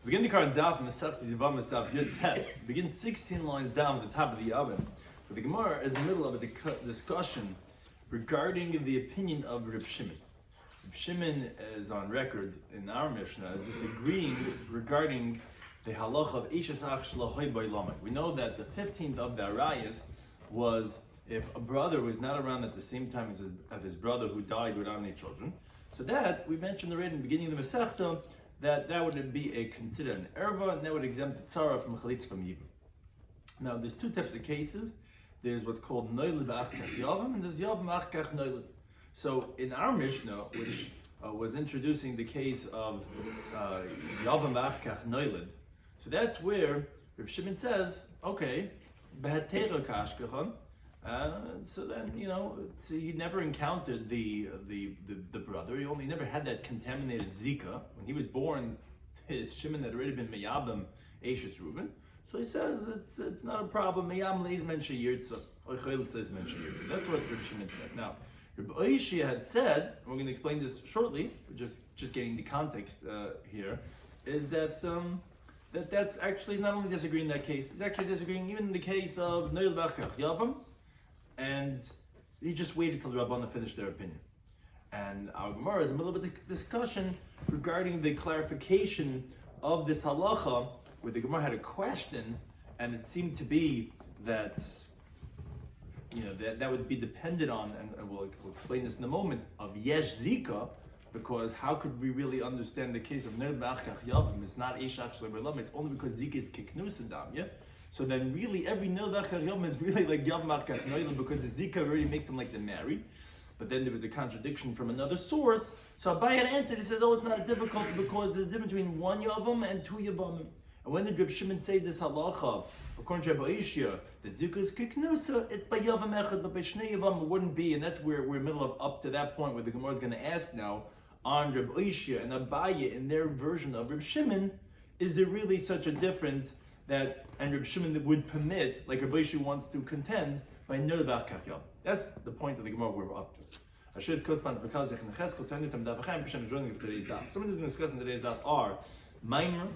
Begin the current Daf Mesech Yevamos Daf Yud begin 16 lines down at the top of the oven. But the Gemara is in the middle of a discussion regarding the opinion of Rabbi Shimon. Rabbi Shimon is on record in our Mishnah as disagreeing regarding the halacha of Eishes Ach Shlohoi Boi Lamed. We know that the 15th of the Arayas was if a brother was not around at the same time as his brother who died without any children. So that, we mentioned already in the beginning of the Masechta, that would be considered an erva, and that would exempt the tzara from chalitz from yibum. Now, there's two types of cases. There's what's called noiled v'achkach yavam, and there's yavam achkach noiled. So, in our Mishnah, which was introducing the case of yavam v'achkach noiled, so that's where Reb Shimon says, okay, behatera kashkachon. So then, he never encountered the brother. He never had that contaminated Zika. When he was born, Shimon had already been Meyabim Eishes Reuben. So he says it's not a problem. Meyam leis men sheyirtza, or Choylet says men sheyirtza. That's what Rabbi Shimon said. Now, Rabbi Oishia had said, and we're going to explain this shortly. We're just getting the context here. Is that that's actually not only disagreeing in that case, he's actually disagreeing even in the case of Noil Bachach Yavam. And he just waited till the Rabbana finished their opinion. And our Gemara is in the middle of a discussion regarding the clarification of this halacha, where the Gemara had a question, and it seemed to be that that would be dependent on, and we'll explain this in a moment, of Yesh Zika, because how could we really understand the case of Ner B'achach Yavim? It's not Eishach Shleber, it's only because Zika is Kiknus Adam, yeah? So then really every Ner B'achach Yavim is really like Yavim Achach Noilem, because the Zika already makes them like the married. But then there was a contradiction from another source. So Abai had answered, he says, it's not difficult because there's a difference between one Yavam and two Yavamim. And when did Reb Shimon say this halacha, according to Rabbi Ishia, that Zika is Kiknusa, it's by Yavam Echad, but by Shnei Yavam it wouldn't be. And that's where we're in the middle of up to that point where the Gemara is going to ask now, on Rabbi Ishia and Abaye in their version of Reb Shimon, is there really such a difference that, and Reb Shimon would permit, like Rabbi Ishia wants to contend, by Ner B'achach Yavam? That's the point of the Gemara we're up to. Some of this discussed in today's Daf are Maimer,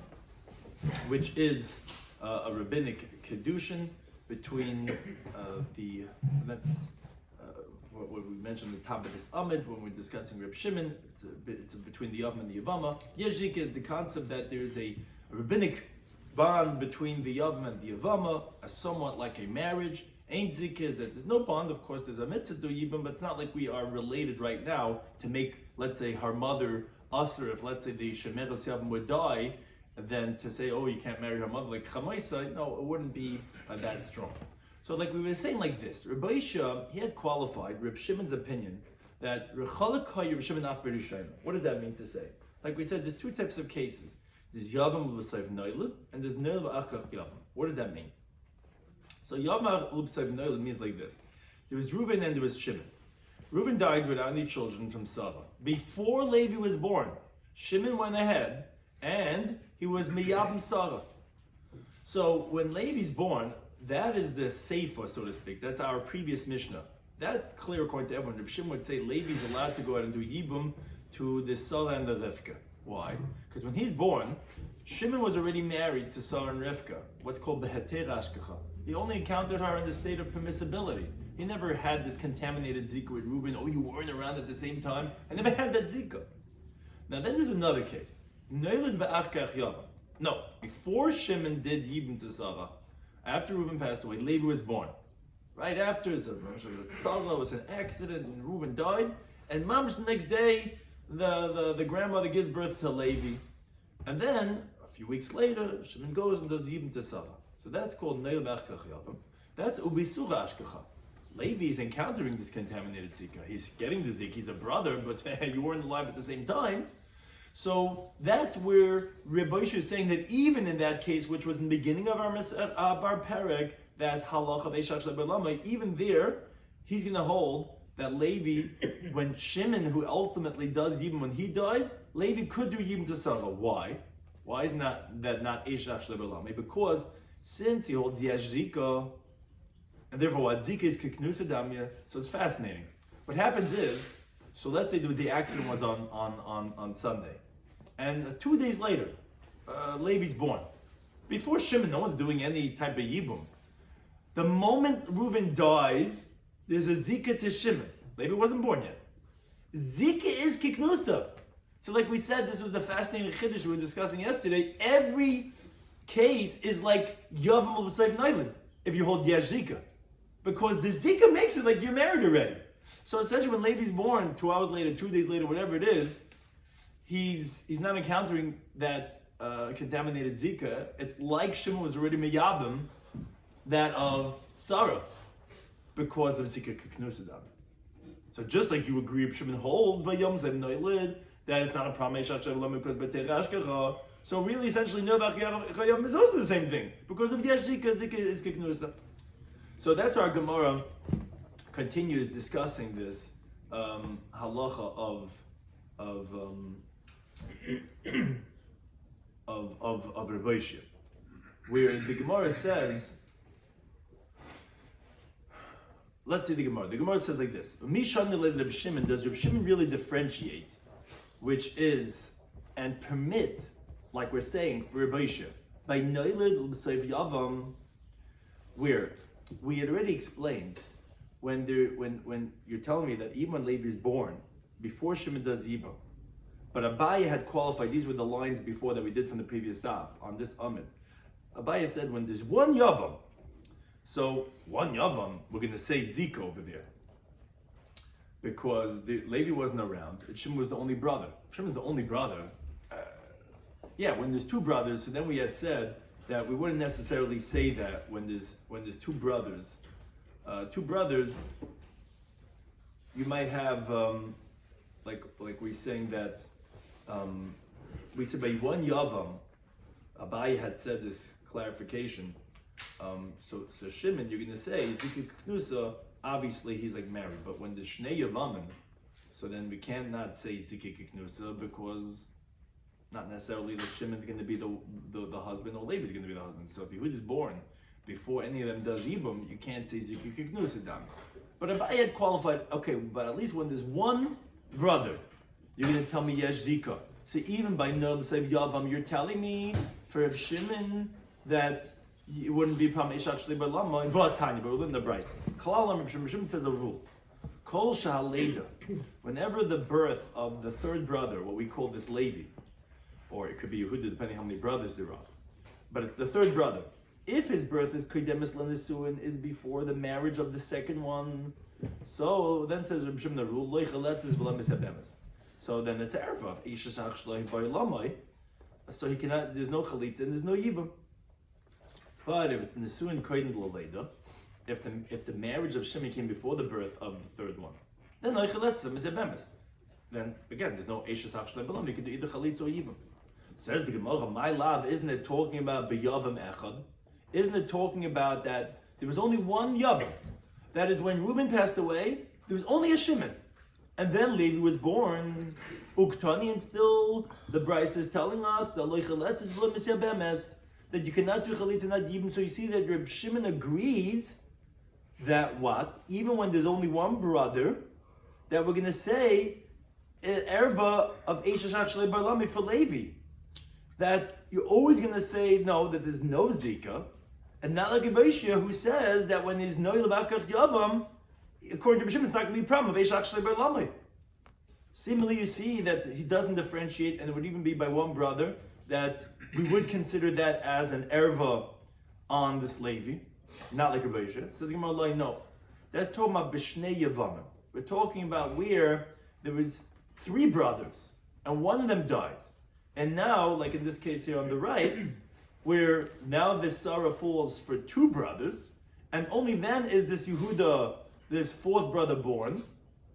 which is a rabbinic kedushin between that's what we mentioned the top of this Amid when we're discussing Reb Shimon. It's between the Yavam and the Yevama. Yezhik is the concept that there's a rabbinic bond between the Yavam and the Yevama, somewhat like a marriage. Ain't Zika is that there's no bond. Of course, there's a mitzvah to Yibam, but it's not like we are related right now to make, let's say, her mother usher. If let's say the Shemeres Yavam would die, then to say, you can't marry her mother like Chamaisa, no, it wouldn't be that strong. So like we were saying like this, Rabbi Ishia, he had qualified Reb Shimon's opinion that Reb Shimon af Berishayim. What does that mean to say? Like we said, there's two types of cases. There's Yavam l'Sayv Noilud, and there's Noilud Achach Yavam. What does that mean? So Yavam l'Sayv Noilud means like this. There was Reuben and there was Shimon. Reuben died without any children from Sarah. Before Levi was born, Shimon went ahead and he was Miyabim Sarah. So when Levi's born, that is the Seifa, so to speak. That's our previous Mishnah. That's clear according to everyone. Reb Shimon would say Levi's allowed to go out and do Yibum to the Sarah and the Rivka. Why? Because when he's born, Shimon was already married to Sarah and Rivka, what's called the Heter Ashkacha. He only encountered her in the state of permissibility. He never had this contaminated Zika with Reuben. You weren't around at the same time. I never had that Zika. Now then there's another case. Noiled v'achkach yavam. No, before Shimon did Yibum to Sarah, after Reuben passed away, Levi was born. Right after, Sarah was an accident and Reuben died, and Mamash the next day, the grandmother gives birth to Levi. And then, a few weeks later, Shimon goes and does Yibum to Sarah. So that's called Noiled v'achkach yavam. That's ubisura ashkacha. Levi is encountering this contaminated Zika. He's getting the Zika, he's a brother, but you weren't alive at the same time. So that's where Rabbi Ishia is saying that even in that case, which was in the beginning of our Perek, that halacha of Eishach Shleber, even there, he's going to hold that Levi, when Shimon, who ultimately does Yibum, when he dies, Levi could do Yibum to Sarah. Why? Why is that not Eishach Shleber? Because since he holds Yesh Zika, and therefore what Zika is Kiknusa Damya, so it's fascinating. What happens is, so let's say the accident was on Sunday. And 2 days later, Levi's born. Before Shimon, no one's doing any type of yibum. The moment Reuven dies, there's a zika to Shimon. Levi wasn't born yet. Zika is kiknusa. So like we said, this was the fascinating chiddush we were discussing yesterday. Every case is like Yevamos Daf if you hold yesh zika. Because the zika makes it like you're married already. So essentially when Levi's born, 2 hours later, 2 days later, whatever it is, he's not encountering that contaminated zika. It's like Shimon was already meyabim that of Sarah because of zika kiknusadam. So just like you agree, Shimon holds by Yom Sev Noilid that it's not a problem because beterashkecha. So really, essentially, Novach Chayam is also the same thing because of yesh zika. Zika is kiknusa. So that's our Gemara continues discussing this halacha of Rabbi Shia, where the Gemara says. Let's see the Gemara. The Gemara says like this: Reb Shimon, does Reb Shimon really differentiate, which is and permit, like we're saying for Rabbi Shia, by Noilid L'Seif Yavam, where we had already explained when you're telling me that even when Levi is born, before Shimon does Yibam, but Abaye had qualified. These were the lines before that we did from the previous daf on this Amid. Abaye said when there's one Yavam. So one Yavam, we're going to say Zika over there, because Levi wasn't around. Shimon was the only brother. Shimon's the only brother. When there's two brothers, so then we had said that we wouldn't necessarily say that when there's two brothers. You might have like we're saying that we said by one Yavam. Abaye had said this clarification. So Shimon, you're going to say Zika Knusa. Obviously, he's like married, but when there's Shnei Yavamin, so then we cannot say Zika Knusa because not necessarily that Shimon's going to be the husband or Levi's going to be the husband. So if Yehud is born before any of them does Yibum, you can't say Zika Knusa dam. But Abaye had qualified. Okay, but at least when there's one brother, you're going to tell me Yesh Zika. So even by Nob Sev Yavam, you're telling me for Shimon that it wouldn't be problem actually by lama, but Tanya, but we're in the Bryce. Kalal Shimon says a rule. Kol Shahaleda, whenever the birth of the third brother, what we call this Levi, or it could be Yehuda, depending how many brothers there are, but it's the third brother. If his birth is Kodemis Lanisuin, is before the marriage of the second one, so then says Reb Shimon the rule, so then it's Ervav, so he cannot, there's no Chalitza and there's no Yibam. But if it's Nisuin Koden L'Leida, if the marriage of Shimon came before the birth of the third one, then Leichaletzim is a bemis. Then again, there's no Eishes Hachshlei Balam. You can do either Chalitza or Yibam. Says the Gemara, my love, isn't it talking about B'Yavam Echad? Isn't it talking about that there was only one Yavam? That is when Reuben passed away, there was only a Shimon. And then Levi was born, Uktani, and still the Bryce is telling us that Leichaletz is V'Lemis Bemes, that you cannot do Chalitza, not Yibam. So you see that Reb Shimon agrees that what? Even when there's only one brother, that we're going to say Erva of Eishashach Shalei Barlami for Levi. That you're always going to say no, that there's no Zika, and not like Rabbi Shia who says that when there's no Yilabakach Yavam, according to Reb Shimon, it's not going to be a problem of Eishashach Shalei Barlami. Similarly, you see that he doesn't differentiate, and it would even be by one brother, that we would consider that as an erva on this Levi, not like Rabbi Shia. Says Gemara, no. That's talking about B'shnei Yevamim. We're talking about where there was 3 brothers, and one of them died. And now, like in this case here on the right, where now this Sarah falls for 2 brothers, and only then is this Yehuda, this 4th brother born.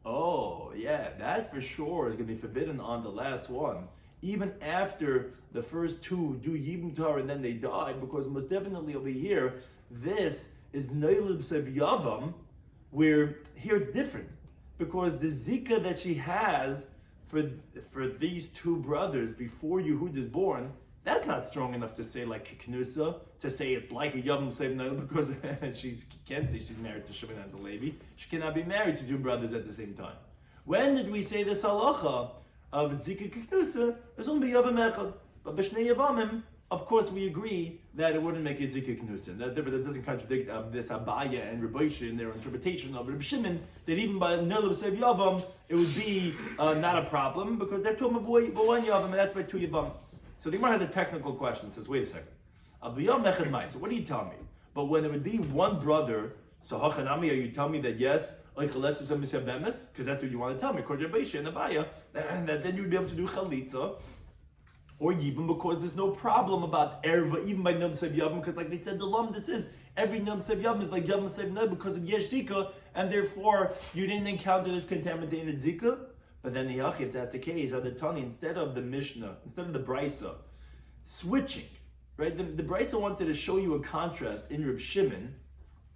Oh, yeah, that for sure is going to be forbidden on the last one. Even after the first 2 do Yibum Torah and then they died, because most definitely over here, this is Neilib Sev Yavam, where here it's different. Because the Zika that she has for these 2 brothers before Yehud is born, that's not strong enough to say like Knusa, to say it's like a Yavam Sev Neilib, because she can't say she's married to Shimon and to Levi. She cannot be married to 2 brothers at the same time. When did we say this halacha of Zika Kiknusa? There's only Yavam Echad. But b'shnei Yevamim, of course, we agree that it wouldn't make a zikah knusin. That doesn't contradict this Abaya and Rabbi Shloimy in their interpretation of Rabbi Shimon, that even by Nil Sev Yavam, it would be not a problem, because they're two one Yavam, and that's by two Yavam. So the Gemara has a technical question. It says, wait a second. So what do you tell me? But when it would be one brother, so Hachanami, are you telling me that yes, because that's what you want to tell me, according to Rabbi Shloimy and Abaya, and that then you would be able to do chalitza or yibum, because there's no problem about erva even by Num Sev Yavim, because like they said, the lum, this is every Num Sev Yavim is like Yavim Sev Nub because of Yesh Zika, and therefore you didn't encounter this contaminated Zika. But then the if that's the case, the Tani, instead of the Mishnah, instead of the Brisa, switching, right? The Brisa wanted to show you a contrast in Reb Shimon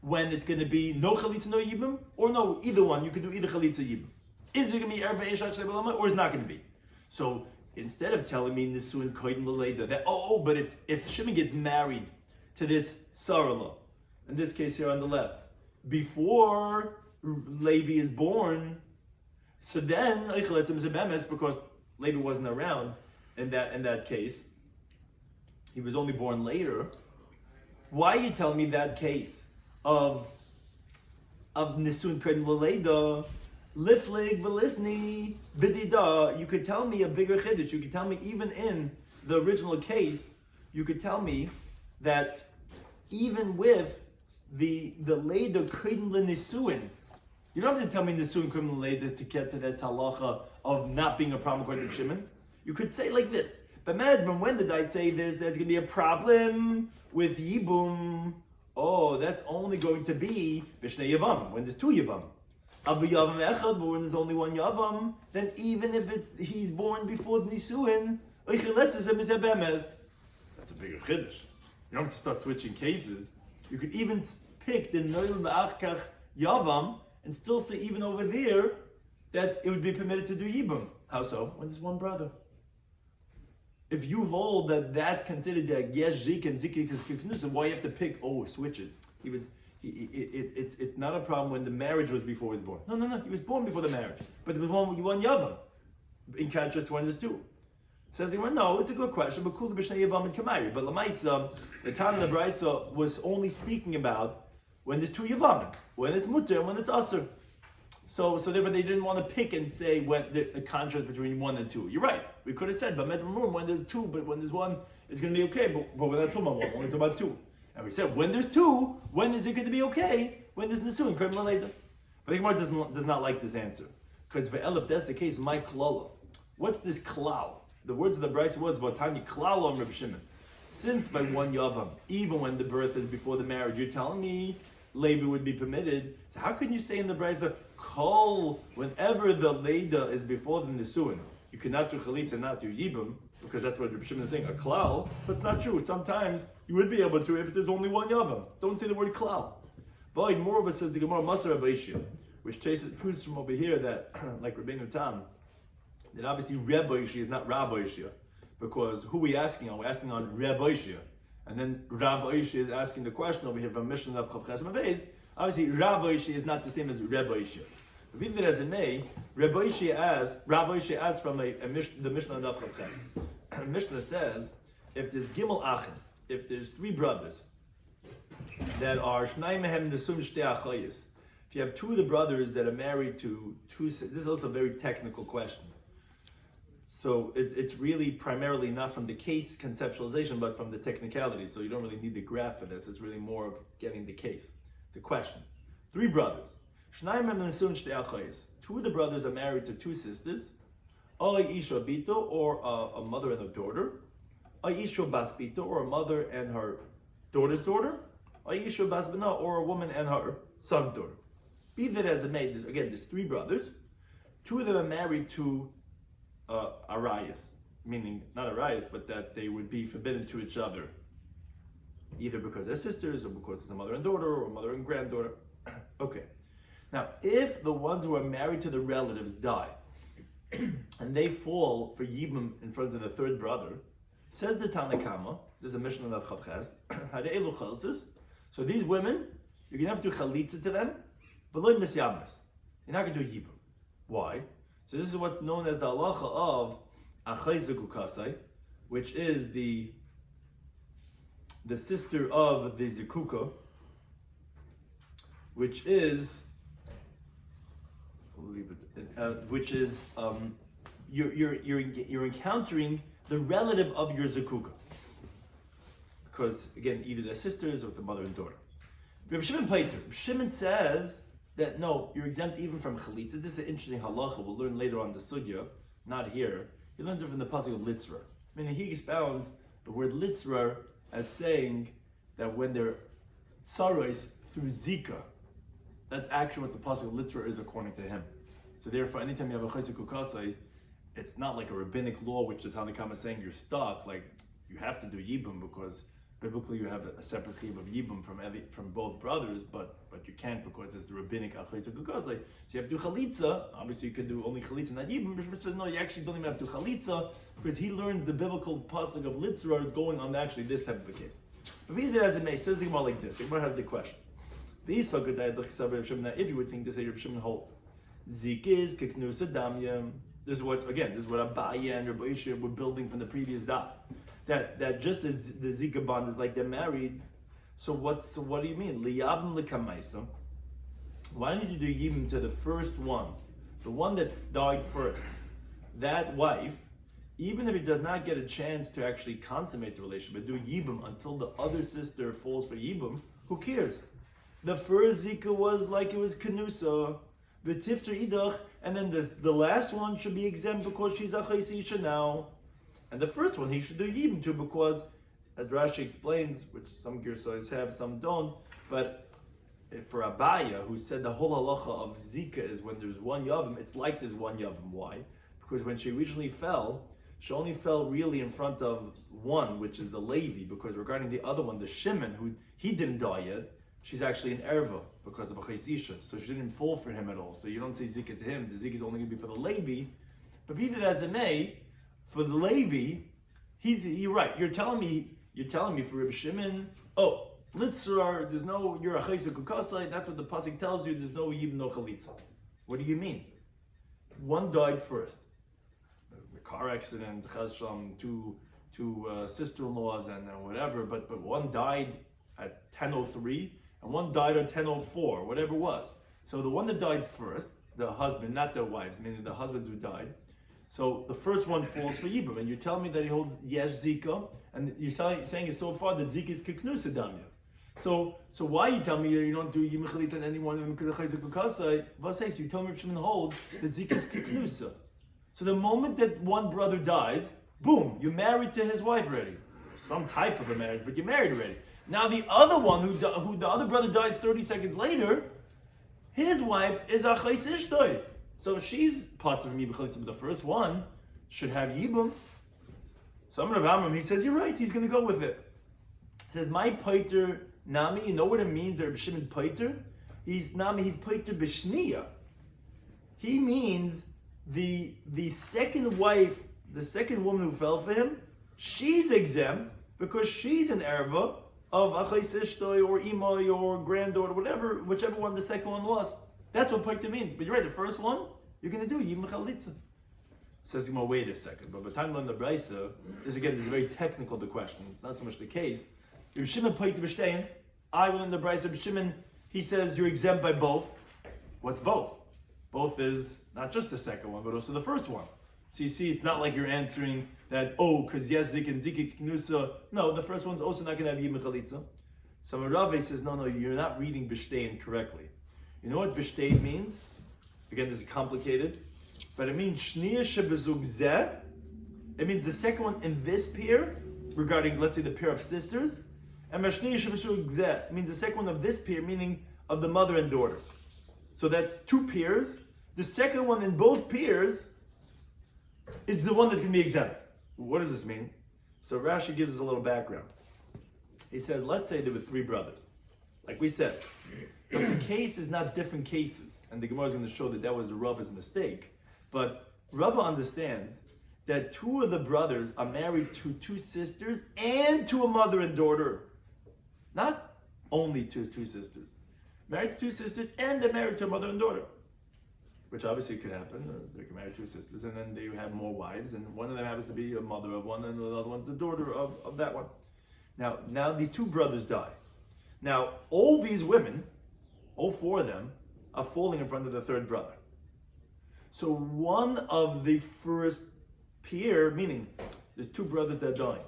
when it's going to be no chalitza, no yibum, or no, either one, you can do either chalitza, yibum. Is there going to be erva eshach shebelama, or is not going to be? So instead of telling me nisuin koydin l'leida that but if Shimon gets married to this sarala, in this case here on the left, before Levi is born, so then because Levi wasn't around in that case, he was only born later. Why are you telling me that case of nisuin koydin l'leida? Liflig v'lisni b'dida. You could tell me a bigger chiddush. You could tell me even in the original case, you could tell me that even with the leida koydin l'nisuin, you don't have to tell me nisuin koydin l'leida to get to this halacha of not being a problem according to Shimon. You could say like this. But imagine when did I say this? There's going to be a problem with yibum. Oh, that's only going to be b'shnei yavam, when there's two yavam. But when there's only one Yavam, then even if he's born before Nisuin, that's a bigger chiddush. You don't have to start switching cases. You could even pick the Noel Ba'achkach Yavam and still say even over there that it would be permitted to do Yibum. How so? When there's one brother. If you hold that that's considered that Yesh Zik and Zik is Kiknus, why you have to pick, switch it? It's not a problem when the marriage was before he was born. No. He was born before the marriage. But there was one Yavam, in contrast to when there's two. Says the Gemara, no, it's a good question, but Kula B'Shnei Yavam and Kamari. But Lamaisa, the Tana and the Brisa was only speaking about when there's two Yavamim, when it's Mutter and when it's Asr. So therefore they didn't want to pick and say when the contrast between one and two. You're right. We could have said, but when there's two, but when there's one, it's going to be okay. But we're not talking about one, we're only talking about two. And we said, when there's two, when is it going to be okay? When there's nisuin, koydin l'leida. But the Gemara does not like this answer. Because if that's the case, my klala. What's this klal? The words of the Brisa was, Vatani klal on Reb Shimon. Since by one yavam, even when the birth is before the marriage, you're telling me Levi would be permitted. So how can you say in the Brisa, kol, whenever the leida is before the nisuin, you cannot do chalitza and not do yibum, because that's what Rabbi Shimon is saying, a klal, but it's not true. Sometimes you would be able to if there's only one yavam. Don't say the word klal. But moreover, says the Gemara Masar Rabbi Shia, which proves from over here that, like Rabbeinu Tam, that obviously Rabbi Shia is not Rabbi Shia, because who are we asking on? We're asking on Rabbi Shia. And then Rabbi Shia is asking the question over here from Mishnah of Chav Chesem Abayz. Obviously, Rabbi Shia is not the same as Rabbi Shia. Be that as it may, Rabbi Shia asks from the Mishnah of Chav Chesem. Mishnah says, if there's Gimel Achin, if there's three brothers that are Shnai Mehem Nesum Shtei Achayis, if you have two of the brothers that are married to two, this is also a very technical question. So it's really primarily not from the case conceptualization, but from the technicality. So you don't really need the graph for this. It's really more of getting the case. It's a question. Three brothers. Shnai Mehem Nesum Shtei Achayis. Two of the brothers are married to two sisters. Oy Isha Bito, or a mother and a daughter. Oy Isha Bas Bito, or a mother and her daughter's daughter. Oy Isha Bas Bina, or a woman and her son's daughter. Be that as it may, there's three brothers. Two of them are married to Arayas, meaning not Arayas, but that they would be forbidden to each other, either because they're sisters, or because it's a mother and daughter, or a mother and granddaughter. Okay. Now, if the ones who are married to the relatives die, and they fall for Yibum in front of the third brother, says the Tanakama, there's a Mishnah of Chavches, Hade'elu Chaltzis. So these women, you're going to have to do Chalitza to them, but Lo Misyamas. You're not going to do Yibum. Why? So this is what's known as the halacha of Achai Zekukasai, which is the sister of the Zikuka, which is you're encountering the relative of your Zikuka, because again, either they're sisters or the mother and daughter. Rabbi Shimon Paiter. Shimon says that no, you're exempt even from chalitza. This is an interesting halacha. We'll learn later on the sugya, not here. He learns it from the pasuk of litzra. Meaning he expounds the word litzra as saying that when they're tsaros through zika, that's actually what the pasuk of litzra is according to him. So therefore, anytime you have a chesed kukasai, it's not like a rabbinic law which the Tanna Kama is saying you're stuck. Like you have to do yibum because biblically you have a separate chiyuv of yibum from both brothers, but you can't because it's the rabbinic chesed kukasai. So you have to do chalitza. Obviously, you could do only chalitza, not yibum. But says no, you actually don't even have to do chalitza because he learned the biblical pasuk of litzra is going on actually this type of a case. But be that as it may, says the Gemara like this. The Gemara has the question. If you would think to say Rabbi Shimon holds, zik is kiknusa damya. This is what Abaye and Rabbi Ishia were building from the previous daf. That just as the zika bond is like they're married. So what do you mean? Liyabim lekamaisa. Why don't you do yibim to the first one, the one that died first? That wife, even if it does not get a chance to actually consummate the relationship, but do yibum until the other sister falls for yibum, who cares? The first zika was like it was kenusa, v'tifter idach, and then the last one should be exempt because she's a chaysisha now. And the first one he should do yibum to because, as Rashi explains, which some girsayos have, some don't, but for Abaya, who said the whole halacha of zika is when there's one yavam, it's like there's one yavam. Why? Because when she originally fell, she only fell really in front of one, which is the Levi, because regarding the other one, the Shimon, who he didn't die yet, she's actually an erva because of a chaysisha, so she didn't fall for him at all. So you don't say zika to him. The zika is only going to be for the Levi. But be that as it may, for the Levi, you're right. You're telling me for Rabbi Shimon, oh, litzrar, there's no, you're a chaysa kukasai. That's what the pasuk tells you. There's no yibum, no chalitza. What do you mean? One died first. A car accident, chasham, two sister-in-laws and whatever. But one died at 10:03 and one died at 10:04, whatever it was. So the one that died first, the husband, not their wives, meaning the husbands who died. So the first one falls for yibum, and you tell me that he holds yesh zika, and you're saying it so far that zika is kiknusa damya. So why you tell me that you don't do yibum chalitza on any one of them because kukasai? What says you tell me Shimon holds that zika is kiknusa. So the moment that one brother dies, boom, you're married to his wife already. Some type of a marriage, but you're married already. Now the other one, who the other brother dies 30 seconds later, his wife is a chaysishtoi. So she's part of me, but the first one should have yibum. So Rav Amram, he says, you're right, he's going to go with it. He says, my paiter nami, you know what it means, Reb Shimon paiter? He's paiter b'shniya. He means the second wife, the second woman who fell for him, she's exempt because she's an erva of achais ishtoi or imai or granddaughter, whichever one the second one was. That's what paiter means. But you're right, the first one, you're going to do yibum chalitza. Says, wait a second. But by the time on the brisa, this is a very technical the question. It's not so much the case. Reb Shimon paiter b'shtein, I will in the brisa. Reb Shimon, he says you're exempt by both. What's both? Both is not just the second one, but also the first one. So you see, it's not like you're answering that, because yes, zik and zik knusa. No, the first one's also not going to have yibum chalitza. So Rave says, no, you're not reading b'shtein correctly. You know what b'shtein means? Again, this is complicated, but it means shniya shebezug zeh. It means the second one in this pair, regarding, let's say, the pair of sisters, and shniya shebezug zeh means the second one of this pair, meaning of the mother and daughter. So that's two pairs. The second one in both pairs is the one that's going to be exempt. What does this mean? So Rashi gives us a little background. He says, let's say there were three brothers. Like we said, but the case is not different cases. And the Gemara is going to show that was Rava's mistake. But Rava understands that two of the brothers are married to two sisters and to a mother and daughter. Not only to two sisters. Married to two sisters and they're married to a mother and daughter. which obviously could happen. They can marry two sisters, and then they have more wives, and one of them happens to be a mother of one, and the other one's the daughter of that one. Now the two brothers die. Now, all these women, all four of them, are falling in front of the third brother. So one of the first pair, meaning there's two brothers that die.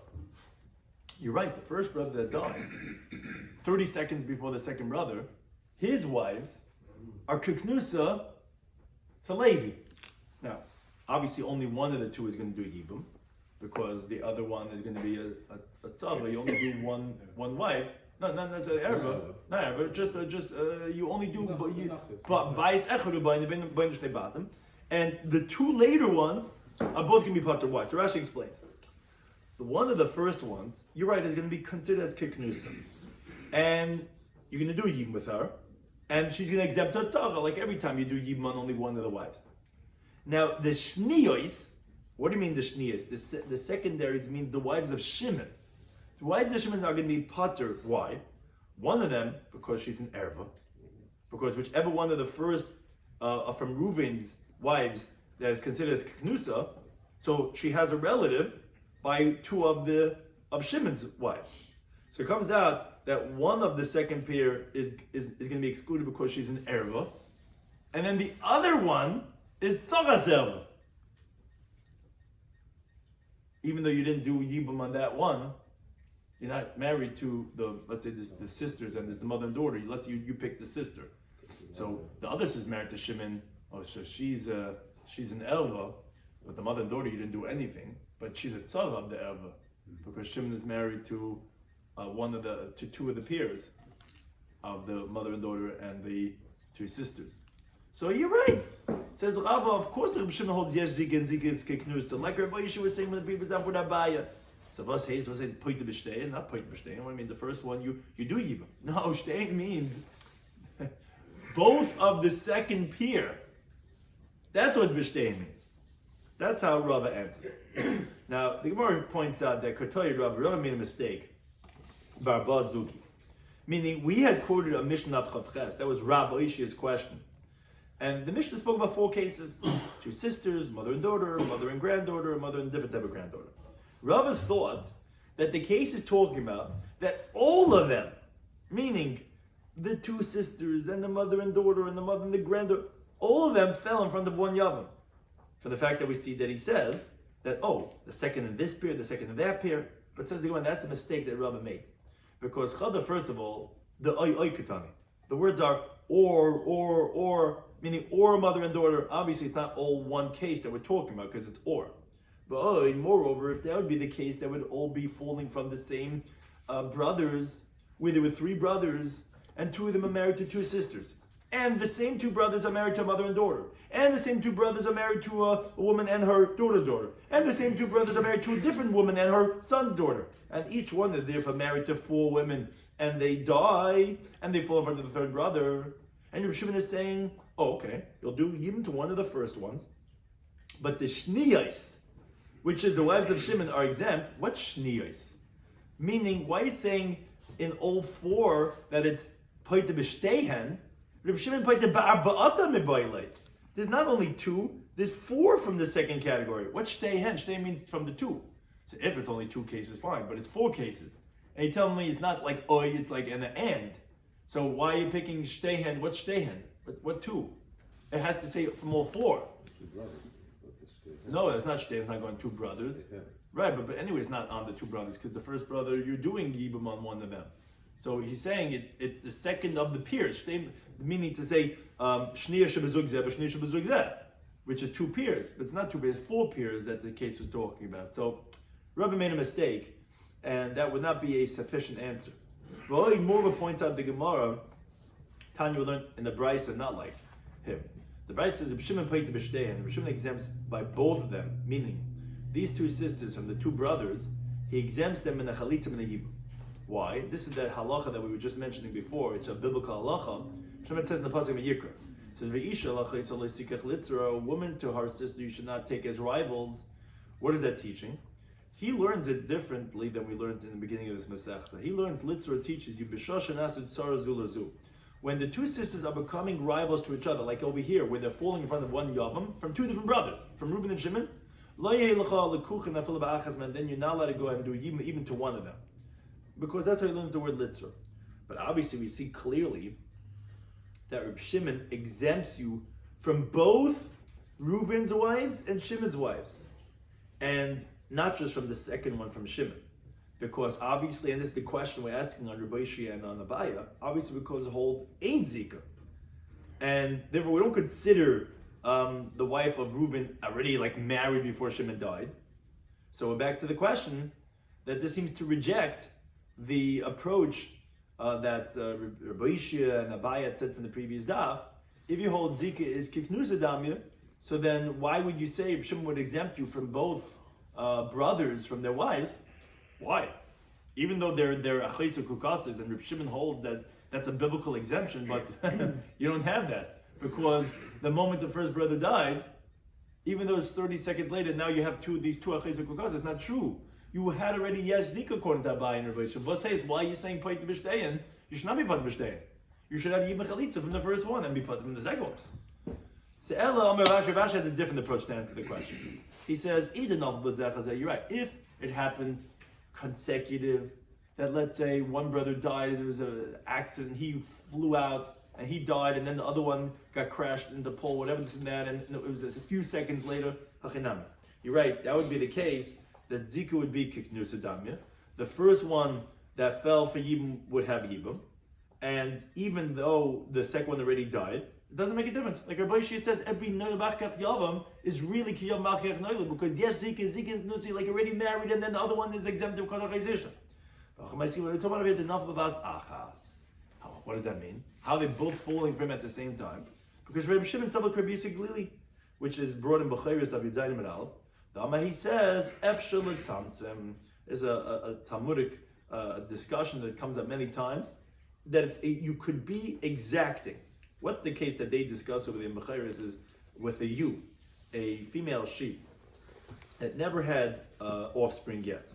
You're right, the first brother that dies, 30 seconds before the second brother, his wives are kuknusa to Levi. Now, obviously only one of the two is going to do yibum, because the other one is going to be a tzava. You only do one wife. No, not necessarily erva. Not erva. Just you only do bais echadu b'in batim, and the two later ones are both going to be pater wives. So Rashi explains. The one of the first ones, you're right, is going to be considered as kiknusa, and you're going to do yibum with her, and she's going to exempt her tzava like every time you do yibum on only one of the wives. Now the shniyos. What do you mean the shniyos? The secondaries means the wives of Shimon. The wives of Shimon are going to be pater. Why? One of them, because she's an erva, because whichever one of the first from Reuven's wives that is considered as knusa, so she has a relative by two of Shimon's wives. So it comes out that one of the second pair is going to be excluded because she's an erva, and then the other one is tzaras erva. Even though you didn't do yibum on that one, you're not married to let's say the sisters, and there's the mother and daughter. You pick the sister. So the other sister's married to Shimon. Oh, so she's an elva, but the mother and daughter you didn't do anything. But she's a tzara of the elva, because Shimon is married to two of the peers of the mother and daughter and the two sisters. So you're right. Says Rava, of course Rabbi Shimon holds yesh zika and zika is kiknusa. Like Rabbi Yeshua was saying when the previous Daf with Abaya. So what says poit to b'shtein, not poit to b'shtein. What I mean, the first one you do yibum. No, shtein means both of the second pair. That's what b'shtein means. That's how Rava answers. Now the Gemara points out that Kotoy Rava made a mistake. Barba Zuki, meaning we had quoted a Mishnah of Chavches. That was Rav Oishia's question. And the Mishnah spoke about four cases: two sisters, mother and daughter, mother and granddaughter, mother and different type of granddaughter. Rava thought that the case is talking about that all of them, meaning the two sisters and the mother and daughter and the mother and the granddaughter, all of them fell in front of one Yavam. For the fact that we see that he says that, the second in this pair, the second in that pair, but says again, that's a mistake that Rava made. Because Chada, first of all, the oy kutani. The words are or, meaning or mother and daughter. Obviously, it's not all one case that we're talking about because it's or. But moreover, if that would be the case, that would all be falling from the same brothers, where there were three brothers, and two of them are married to two sisters. And the same two brothers are married to a mother and daughter. And the same two brothers are married to a woman and her daughter's daughter. And the same two brothers are married to a different woman and her son's daughter. And each one is therefore married to four women. And they die, and they fall in front of the third brother. And Rabbi Shimon is saying, okay, you'll do even to one of the first ones. But the shniyos, which is the wives of Shimon, are exempt. What shniyos? Meaning, why is saying in all four that it's poite b'shtehen? Rabbi Shimon poite ba'arba'ata mebaylei. There's not only two, there's four from the second category. What's shtehen? Shtehen means from the two. So if it's only two cases, fine, but it's four cases. And you tell me it's not like oy, it's like an and. So why are you picking shtehen? What's shtehen? What two? It has to say from all four. No, it's not shtehen, it's not going two brothers. Right, but anyway, it's not on the two brothers, because the first brother, you're doing yibum on one of them. So he's saying it's the second of the peers, meaning to say shniya shebezug zeh, shniya shebezug zeh, which is two peers, but it's not two peers, four peers that the case was talking about. So Rava made a mistake, and that would not be a sufficient answer. But Morva points out the Gemara, Tanya learned in the Brisa, not like him. The Brisa says, Shimon paid to b'shtehen, Shimon exempts by both of them, meaning these two sisters from the two brothers, he exempts them in the chalitza and the yibum. Why? This is the halacha that we were just mentioning before. It's a biblical halacha. Shemot says in the pasuk in Yikra. It says, "Ve'isha lacha yisalei litzra." A woman to her sister you should not take as rivals. What is that teaching? He learns it differently than we learned in the beginning of this Masechta. He learns litzra teaches you b'shosh and asud tzara zu lazu. when the two sisters are becoming rivals to each other, like over here, where they're falling in front of one Yavam, from two different brothers, from Reuben and Shimon, then you're not allowed to go and do even to one of them. Because that's how you learn the word litzur. But obviously we see clearly that Reb Shimon exempts you from both Reuben's wives and Shimon's wives. And not just from the second one from Shimon. Because obviously, and this is the question we're asking on Rabbi Shia and on Abaya, obviously because the whole ain't Zika. And therefore we don't consider the wife of Reuben already like married before Shimon died. So we're back to the question that this seems to reject the approach that Rabbi Shia and Abaya had said from the previous daf. If you hold Zika is Kiknusa Damya, so then why would you say Shimon would exempt you from both brothers from their wives? Why? Even though they're Achlesu Kukasas, and Reb Shimon holds that that's a biblical exemption, but you don't have that. Because the moment the first brother died, even though it's 30 seconds later, now you have these two Achlesu Kukasas. It's not true. You had already Yesh Zika according to Abai and Rabbi Shimon. But says, why are you saying Pait B'Shtein? You should not be Pait B'Shtein. You should have Yibam Chalitza from the first one and be Pait from the second one. So Ella Omer Rashi has a different approach to answer the question. He says, you're right. If it happened consecutive, that let's say one brother died, there was an accident, he flew out and he died, and then the other one got crashed into the pole, whatever this and that, and it was a few seconds later, you're right, that would be the case, that Zika would be Kiknusa Damya. The first one that fell for Yibam would have Yibam, and even though the second one already died, it doesn't make a difference. Like Rabbi Shia says, every Noel Bachkach Yavam is really Kiyam Machkach Noel, because yes, Zika is Nusi, like already married, and then the other one is exempted because of Chayzisha. What does that mean? How are they both falling for him at the same time? Because Rabbi Shimon Sabak Rabbi Yisrael Glili, which is brought in B'chayris of Yudzayin Meral, he says, Efshel Tzamtzem is a Talmudic discussion that comes up many times, that you could be exacting. What's the case that they discuss over the B'chayris is with a ewe, a female sheep that never had offspring yet.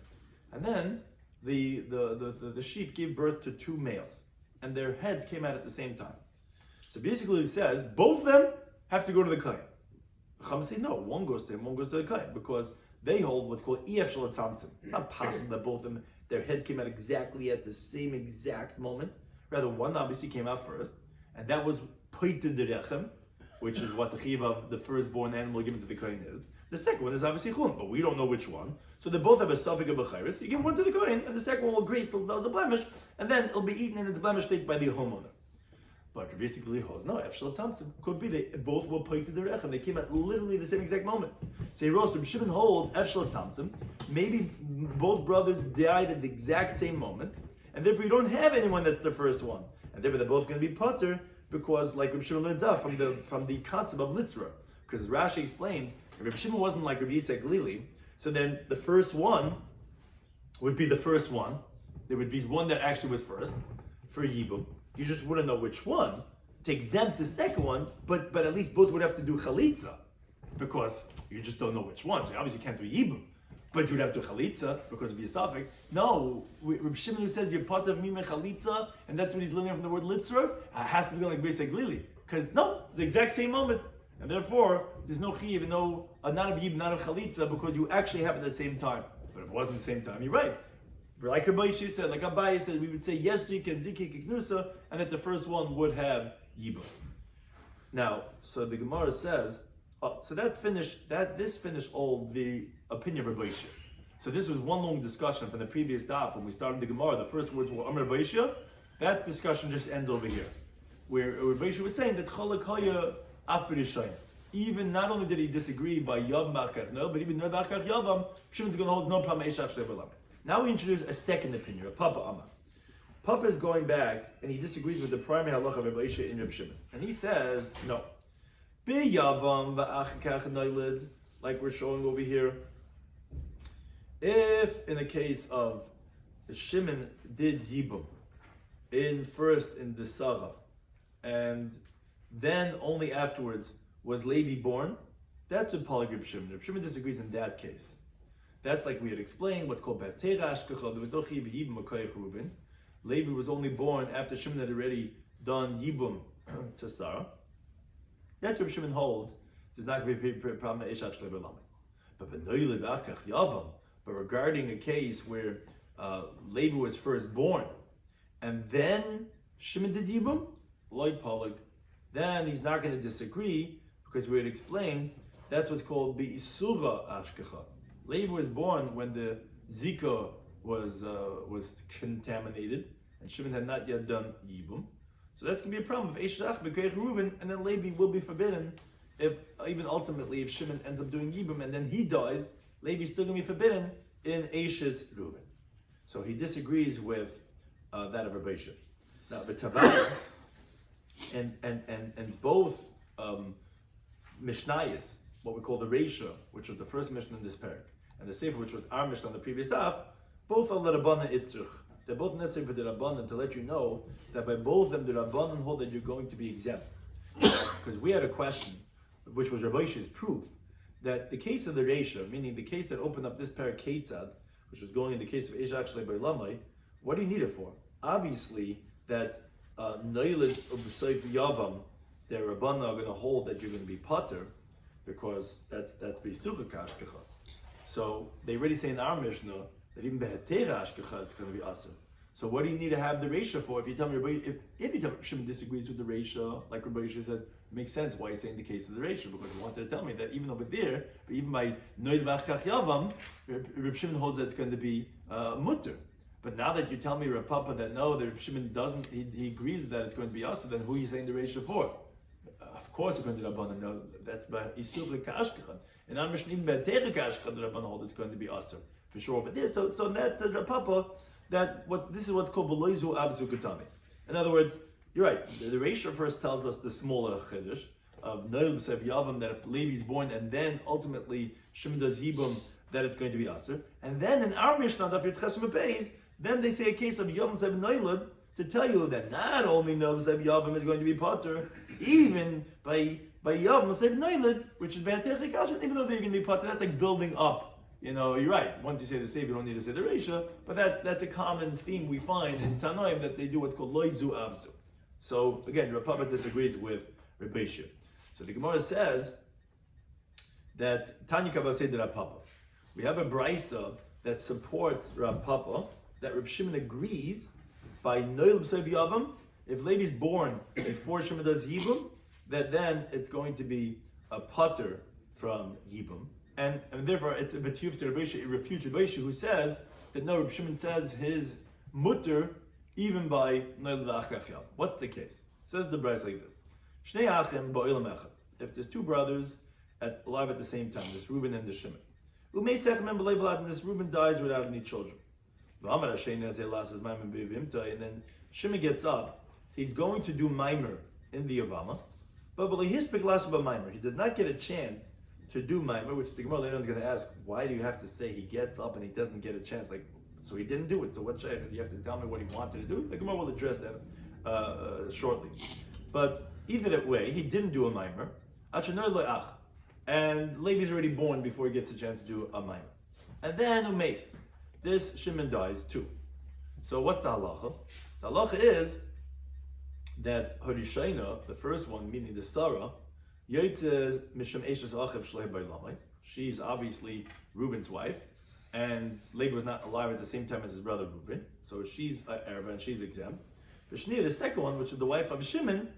And then the sheep gave birth to two males, and their heads came out at the same time. So basically it says, both of them have to go to the Kohen. Chacham say, no, one goes to him, one goes to the Kohen, because they hold what's called Ef Shel Tzamtzem. It's not possible that both of them, their head came out exactly at the same exact moment. Rather, one obviously came out first, and that was Poited Derechem, which is what the chiv of the firstborn animal given to the Kohen is. The second one is obviously Chulun, but we don't know which one. So they both have a suffix of B'chayris. You give one to the Kohen, and the second one will agree till there's a blemish, and then it'll be eaten in its blemish state by the homeowner. But basically holds, no, Efshel Tzamtzem. Could be they both were Poited Derechem. They came at literally the same exact moment. So Reb Shimon holds Efshel Tzamtzem. Maybe both brothers died at the exact same moment, and therefore you don't have anyone that's the first one. And therefore they're both going to be Potter, because like Reb Shimon learns out from the concept of Litzra. Because Rashi explains, if Reb Shimon wasn't like Rabbi Yisrael Glili, so then the first one would be the first one. There would be one that actually was first for Yibum. You just wouldn't know which one to exempt the second one, but at least both would have to do Chalitza, because you just don't know which one. So you obviously can't do Yibum, but you'd have to Chalitza because of your suffix. No, Reb Shimon who says you're part of Mime Chalitza, and that's what he's learning from the word Litzra, has to be like Rabbi Yisrael Glili, because no, it's the exact same moment. And therefore, there's no chiv, not a yib, not a chalitza, because you actually have it at the same time. But if it wasn't the same time, you're right. Like Rabbi said, like Abai said, we would say yes, Zik and Ziki Kiknusa, and that the first one would have yibah. Now, so the Gemara says, so this finished all the opinion of Rabbi Shia. So this was one long discussion from the previous daf when we started the Gemara. The first words were Amar Rabbi Shia. That discussion just ends over here, where Rabbi Shia was saying that Cholak Haya. Even not only did he disagree by Yav Machkach no, but even no Machkach Yavam, Shimon's going to hold no problem. Now we introduce a second opinion, a Papa Amma. Papa is going back and he disagrees with the primary halacha of Rabbi Yisrael in Reb Shimon, and he says no. Be Yavam va'achkach noiled, like we're showing over here. If in the case of Shimon did Yibum first in the Sarah, and then only afterwards was Levi born, that's what Polyg Reb Shimon. Reb Shimon disagrees in that case. That's like we had explained, what's called Batera Ashkechal. There was no Chiv Yibum or Koyach Reuben. Levi was only born after Shimon had already done Yibum to Sarah, that's what Shimon holds. There's not going to be a problem at Eshat Shlei B'Lamai. But regarding a case where Levi was first born, and then Shimon did Yibum, Lloyd Polig, then he's not going to disagree, because we had explained that's what's called Be'isura Ashkecha. Levi was born when the Zika was contaminated, and Shimon had not yet done Yibum. So that's going to be a problem. If Eshach B'Keich Reuven, and then Levi will be forbidden. If even ultimately, if Shimon ends up doing Yibum and then he dies, Levi's still going to be forbidden in Eshes Reuven. So he disagrees with that of Rabbi Shloimy. Now, the Tavai and both Mishnayos, what we call the Reisha, which was the first Mishnah in this parak, and the Sefer, which was our Mishnah on the previous Daf, both are L'Rabbanan Itzruch. They're both necessary for the Rabbanan to let you know that by both of them, the Rabbanan hold that you're going to be exempt. Because we had a question, which was Rabbi Shloimy's proof, that the case of the Reisha, meaning the case that opened up this parak Ketzad, which was going in the case of Eshach Shlei B'Lamai, what do you need it for? Obviously, that Noilid of B'Soif Yavam, the Rabbanan are going to hold that you're going to be Pater, because that's B'Sucha Kashkecha. So they already say in our Mishnah that even Be'Hetera Ashkecha it's going to be Aser. So what do you need to have the Reisha for? If you tell me if you tell me Shimon disagrees with the Reisha, like Rabbi Shloimy said, it makes sense why he's saying the case of the Reisha, because he wanted to tell me that even over there, but even by Noid Vachkach Yavam, Reb Shimon holds that it's going to be mutter. But now that you tell me, Reb Papa, that no, that Reb Shimon doesn't, he agrees that it's going to be Aser, then who are you saying the Reisha for? Of course, it's going to be Rabbanan. No, that's by Isur Kashkechan. And I'm even by Terek Kashkechan, the Rabbanan hold it's going to be Aser for sure. But there, so that says Reb Papa that this is what's called Beloizu Abzu Gutami. In other words, you're right. The Reisha first tells us the smaller chiddush of Noil B'Sev Yavam, that if Levi's born and then ultimately Shimon does Yibum, that it's going to be Aser. And then in our Mishnah, Daf Yitcheshem Beis, then they say a case of Yavam Sev Noilad to tell you that not only Noil B'Sev Yavam is going to be Potter, even by Yavam Sev Noilad, which is Be'atech Kashan, even though they're going to be Potter, that's like building up. You know, you're right. Once you say the Sefer, you don't need to say the Reisha, but that's a common theme we find in Tanoim, that they do what's called Loizu Avzu. So again, Rav Papa disagrees with Rabbi Shloimy. So the Gemara says that Tanya Kavasei de Rav Papa. We have a brisa that supports Rav Papa, that Reb Shimon agrees by Noil B'Sev Yavam, if Levi's born before Shimon does Yibum, that then it's going to be a putter from Yibum. And therefore, it's a betiyuf to Rabbi Shloimy, it refutes Rabbi Shloimy, who says that no, Rabbi Shimon says his mutter even by Noil V'Achach Yavam. What's the case? Says the brayz like this: Shnei Achim ba'olam echad. If there's two brothers alive at the same time, this Reuben and this Shimon, Umei Sechem and B'lei Vlad, and this Reuben dies without any children. And then Shimon gets up. He's going to do Maimer in the Yevama, but he does not get a chance to do Maimer, which the Gemara later on is going to ask, why do you have to say he gets up and he doesn't get a chance? Like, so he didn't do it. So what should you have to tell me what he wanted to do? The Gemara will address that shortly. But either that way, he didn't do a Maimer. And Levi's already born before he gets a chance to do a Maimer. And then Umeis, this Shimon dies too. So what's the halacha? The halacha is that Harishayna, the first one, meaning the Sarah, she's obviously Reuben's wife, and Levi was not alive at the same time as his brother Reuben, so she's Erva and she's exempt. The second one, which is the wife of Shimon,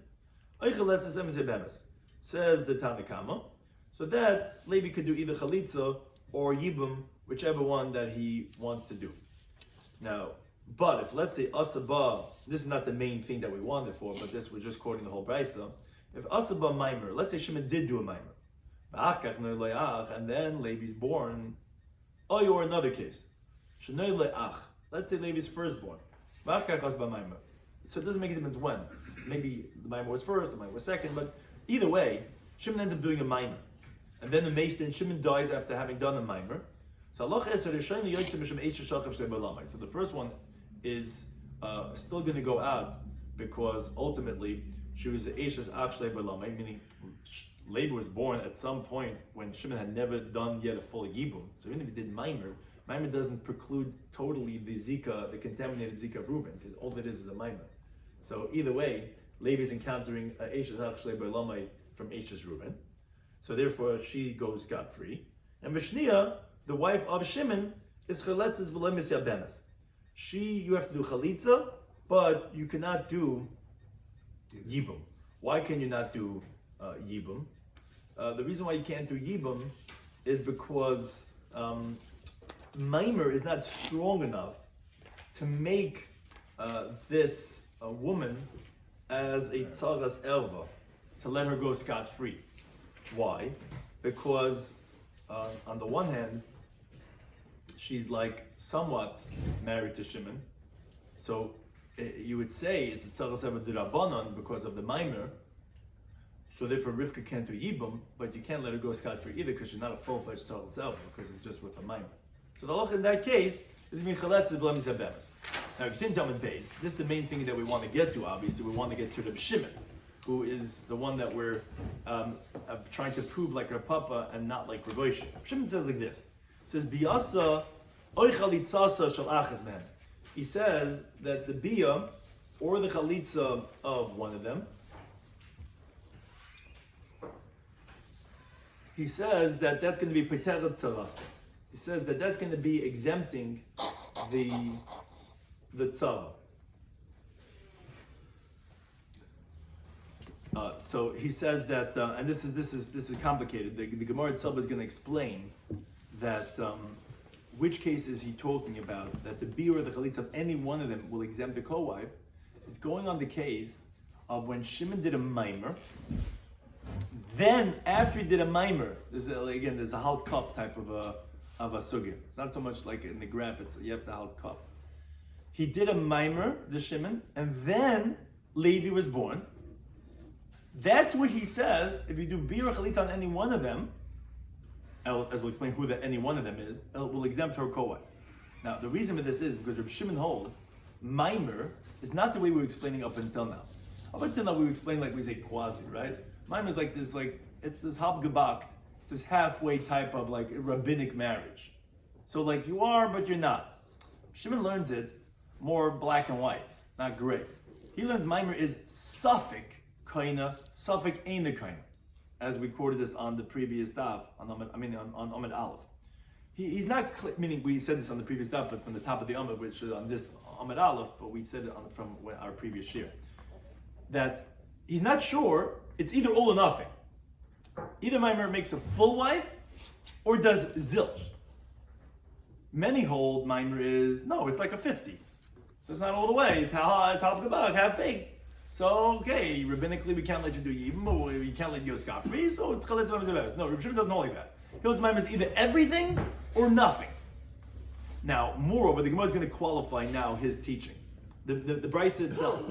says the Tanakama, so that Levi could do either Chalitza or Yibum, whichever one that he wants to do. Now, but if let's say Asaba, this is not the main thing that we wanted for, but this we're just quoting the whole Brisa. If Asaba Maimer, let's say Shimon did do a Maimer, and then Levi's born, or another case, let's say Levi's firstborn, so it doesn't make a difference when. Maybe the Maimer was first, the Maimer was second, but either way, Shimon ends up doing a Maimer. And then the Mason, Shimon dies after having done a Maimer. So the first one is still going to go out because ultimately she was the Eishes Ach Shlei B'Lamai, meaning Levi was born at some point when Shimon had never done yet a full Yibum. So even if he did Maimer doesn't preclude totally the Zika, the contaminated Zika of Reuben, because all it is a Maimer. So either way, Levi is encountering Eshes Hachshlei B'Lamai from Eshes Reuben. So therefore, she goes scot-free. And Vishnia, the wife of Shimon, is Chaletzes V'Lemis Yabemes. You have to do Chalitza, but you cannot do Yibum. Why can you not do Yibum? The reason why you can't do Yibum is because Maimer is not strong enough to make this woman as a Tzaras Elva, to let her go scot-free. Why? Because on the one hand, she's like somewhat married to Shimon, so you would say it's a Tzaras Elva D'Rabbanan because of the Maimer. So therefore Rivka can't do Yibum, but you can't let her go scot-free either because she's not a full-fledged Tzaras Elva, because it's just with a Maimer. So the halacha in that case is Michaletzes V'Lemis Yabemes. Now, if you didn't tell me base, this is the main thing that we want to get to. Obviously, we want to get to Reb Shimon, who is the one that we're trying to prove like our Papa and not like Reb Oisha. Reb Shimon says like this. He says, "Biasa oy chalitzasa shel achas mem." He says that the bia or the chalitza of one of them. He says that that's going to be peteret tzaras. He says that that's going to be exempting the tzara. So he says that, and this is complicated. The Gemara itself is going to explain that which case is he talking about, that the biur or the chalitza of any one of them will exempt the co-wife. It's going on the case of when Shimon did a maimer. Then after he did a maimer, there's a halt cup type of a sugya. It's not so much like in the graph. It's you have the halt cup. He did a maimer, the Shimon, and then Levi was born. That's what he says. If you do bir or chalitza on any one of them, as we'll explain who any one of them is, it will exempt her co-wife. Now, the reason for this is because Reb Shimon holds maimer is not the way we were explaining up until now. Up until now, we explain like we say quasi, right? Maimer is like this, it's this habgebakt. It's this halfway type of like rabbinic marriage. So like you are, but you're not. Shimon learns it more black and white, not gray. He learns Maimer is suffik kaina, suffik ein kaina, as we quoted this on the previous daf, on Amid Aleph. He's not, meaning we said this on the previous daf, but from the top of the Amid, which is on this Amid Aleph, but we said it from our previous shiur, that he's not sure, it's either all or nothing. Either Maimer makes a full wife, or does zilch. Many hold Maimer is, no, it's like a 50. So it's not all the way, it's half big. So, okay, rabbinically we can't let you do Yibam, or we can't let you go scot-free, so it's Chaletz V'Lemis. No, Reb Shimon doesn't hold like that. He holds Maimer is either everything or nothing. Now, moreover, the Gemara is going to qualify now his teaching. The Brisa itself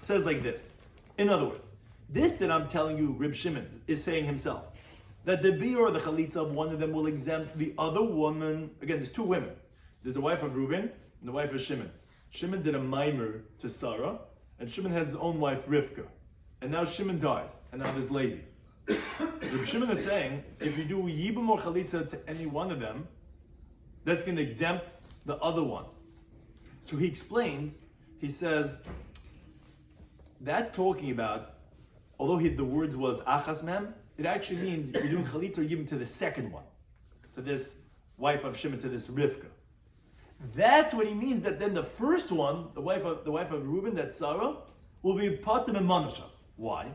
says like this. In other words, this that I'm telling you, Reb Shimon is saying himself, that the biur or the chalitza of one of them will exempt the other woman. Again, there's two women. There's the wife of Reuben and the wife of Shimon. Shimon did a maimer to Sarah, and Shimon has his own wife Rivka. And now Shimon dies, and now there's Levi. Reb Shimon is saying, if you do yibum or chalitza to any one of them, that's going to exempt the other one. So he explains, he says, that's talking about, although the words was achas mem, it actually means you're doing chalitza or yibum to the second one, to this wife of Shimon, to this Rivka. That's what he means, that then the first one, the wife of Reuben, that's Sarah, will be patim and manashach. Why?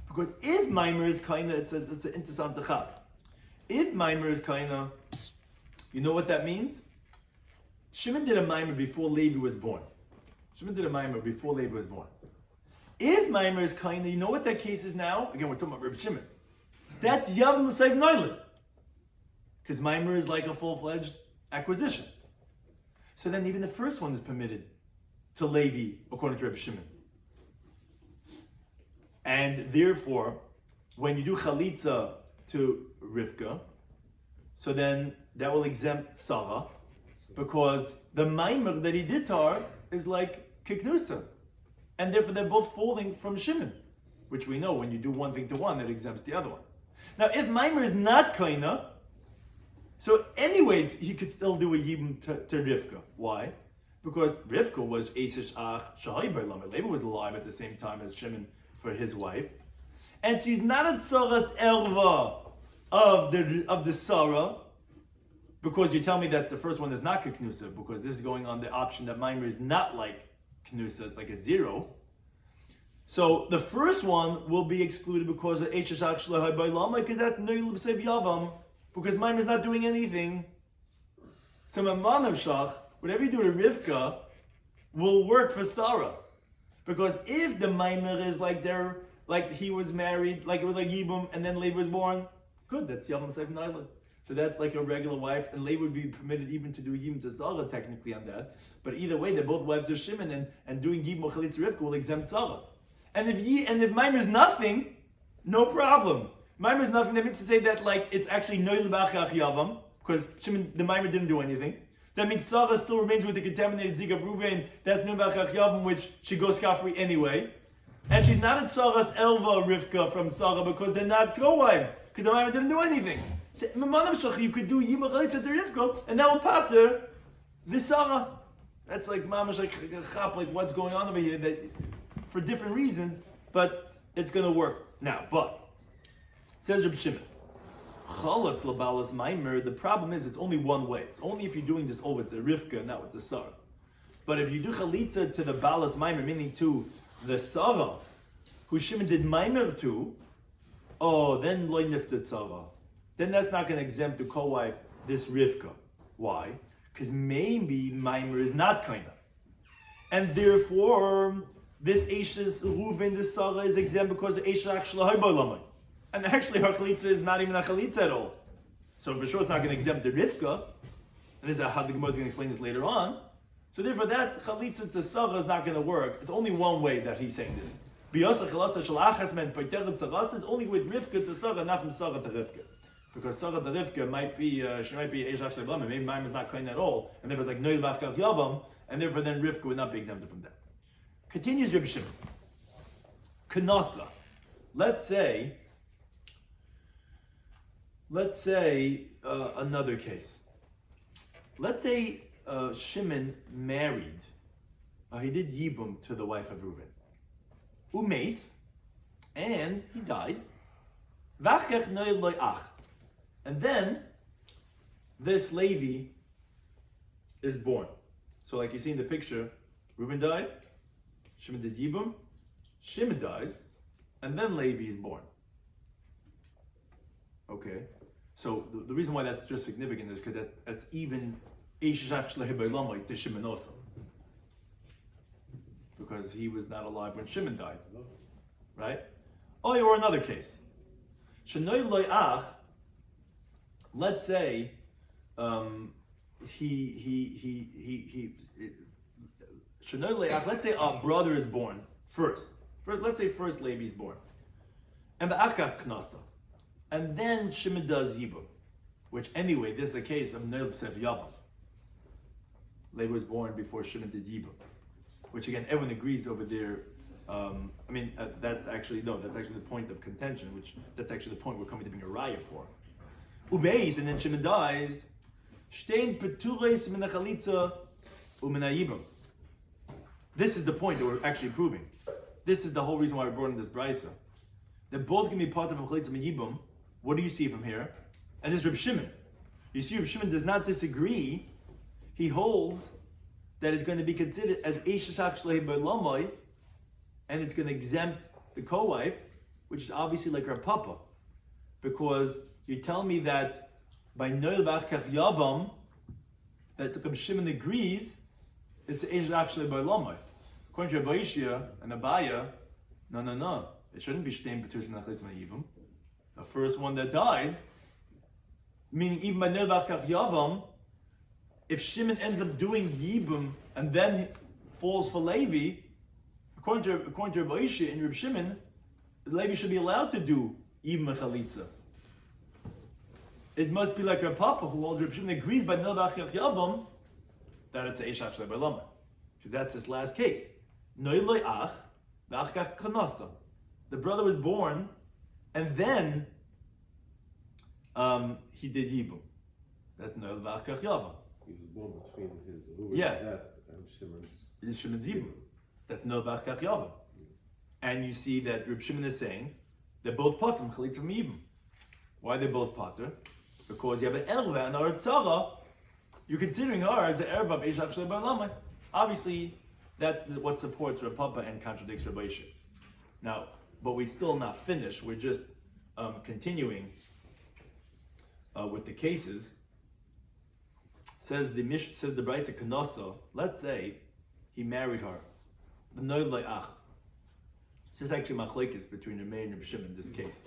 Because if Maimer is kaina, it says it's an interessant techab. If Maimer is kaina, you know what that means? Shimon did a Maimer before Levi was born. If Maimer is kaina, you know what that case is now? Again, we're talking about Reb Shimon. That's Yevamos Daf. Because Maimer is like a full-fledged acquisition. So then even the first one is permitted to Levi, according to Reb Shimon. And therefore, when you do chalitza to Rivka, so then that will exempt Sarah, because the maimer that he did to her is like kiknusa. And therefore they're both falling from Shimon, which we know when you do one thing to one, that exempts the other one. Now if maimer is not kaina, so anyway, he could still do a yibum to Rivka. Why? Because Rivka was Esish Ach Shahai Levi was alive at the same time as Shimon for his wife, and she's not a tzoras erva of the Sarah, because you tell me that the first one is not keknusa, because this is going on the option that Maimer is not like knusa, it's like a 0. So the first one will be excluded because of Eishashach Shlahai Bailama, because that's Neil B'Sev Yavam, because Maimer is not doing anything. So Mamanav Shach, whatever you do to Rivka, will work for Sarah. Because if the Maimer is like he was married, like it was like Yibum, and then Levi was born, good, that's Yavam Seif Naila. So that's like a regular wife, and Levi would be permitted even to do Yibum to Sarah technically on that. But either way, they're both wives of Shimon, and doing Yibum or Chalitz Rivka will exempt Sarah. And if Maimer is nothing, no problem. Maimer is nothing, that means to say that like it's actually Noil B'Achach Yavam, because Shimon, the Maimer didn't do anything. So that means Sarah still remains with the contaminated Zig of Reuven, that's Noil B'Achach Yavam, which she goes scot-free anyway. And she's not a Sarah's Elva Rivka from Sarah because they're not co-wives, because the Maimer didn't do anything. So you could do Yibum Chalitza to Rivka, and that will pater the Sarah. That's like Mamash like chap, like what's going on over here, that for different reasons, but it's going to work. Now, but, says Reb Shimon, Chalatz Labalas Maimer, the problem is it's only one way. It's only if you're doing this all with the Rivka, not with the Sarah. But if you do Chalitza to the Balas Maimer, meaning to the Sarah, who Shimon did Maimer to, then Loi Nifted Sarah. Then that's not going to exempt the co-wife, this Rivka. Why? Because maybe Maimer is not kinda. And therefore, this Eish's Reuven, this Sarah is exempt because the Eish actually Haibalamai. And actually her Chalitza is not even a Chalitza at all. So for sure it's not going to exempt the Rivka. And this is how the Gemara is going to explain this later on. So therefore that Chalitza to Sarah is not going to work. It's only one way that he's saying this. Biyasa Chalatza Shalachas meant Paiteret Saras is only with Rivka to Sarah, not from Sarah to Rivka. Because Sarah to Rivka might be, she might be Eish actually Haibalamai. Maybe Maim is not kind at all. And therefore it's like Noil B'Achach Yavam. And therefore then Rivka would not be exempted from that. Continues Reb Shimon. Kanasa. Let's say another case. Let's say Shimon married, he did Yibum to the wife of Reuven. Umeis, and he died. Vachech noil loy ach. And then this Levi is born. So like you see in the picture, Reuven died, Shimon did Yibum, Shimon dies, and then Levi is born. Okay, so the reason why that's just significant is because that's even Eishach Shlehibaylamai to Shimon also. Because he was not alive when Shimon died. Right? Or another case. Shenoy loy ach, let's say let's say our brother is born first. Let's say first Levi is born. And the Akach Knasa. And then Shimon does Yibum. Which anyway, this is a case of Neil B'Sev Yavam. Levi was born before Shimon did Yibum. Which again, everyone agrees over there. That's actually the point of contention, that's actually the point we're coming to bring a raya for. Ubeis, and then Shimon dies. Shtein petureis min hachalitza umin ha'yibum. This is the point that we're actually proving. This is the whole reason why we brought in this brisa. They're both going to be part of hachalitza and yibum. What do you see from here? And this is Reb Shimon. You see, Reb Shimon does not disagree. He holds that it's going to be considered as Eishashach Shlei B'Lamai, and it's going to exempt the co-wife, which is obviously like her papa, because you tell me that by Noel B'Achach Yavam, that Reb Shimon agrees it's Eishashach Shlei B'Lamai. According to Rabbi Ishia and Abaya, no, it shouldn't be Shtein B'Tus Nachalitz Ma'yibum. The first one that died, meaning even by Noel B'Achach Yavam, if Shimon ends up doing Yibum and then falls for Levi, according to Rabbi Ishia and Reb Shimon, Levi should be allowed to do Yibum and Chalitza. It must be like her papa who holds Reb Shimon agrees by Noel B'Achach Yavam that it's a Eishach Shlei B'Lamai. Because that's his last case. Noel loy ach, v'achach kanasa. The brother was born, and then he did Yibum. That's Noel B'Achach Yavam. He was born between his death and Shimon's Yibum. That's Noel B'Achach Yavam. and you see that Reb Shimon is saying they're both pater chalitza from Yibum. Why are they both pater? Because you have an erva and a tzara. You're considering her as the erva of Eishach Shlei Ba'alamai. Obviously, that's what supports Reb Papa and contradicts Rabbi Shloimy. Now, but we're still not finished. We're just continuing with the cases. Says the Brisa Kanosa. Let's say he married her. The Noid Le'ach. This is actually machlekes between Yomei and Reb Shimon in this case.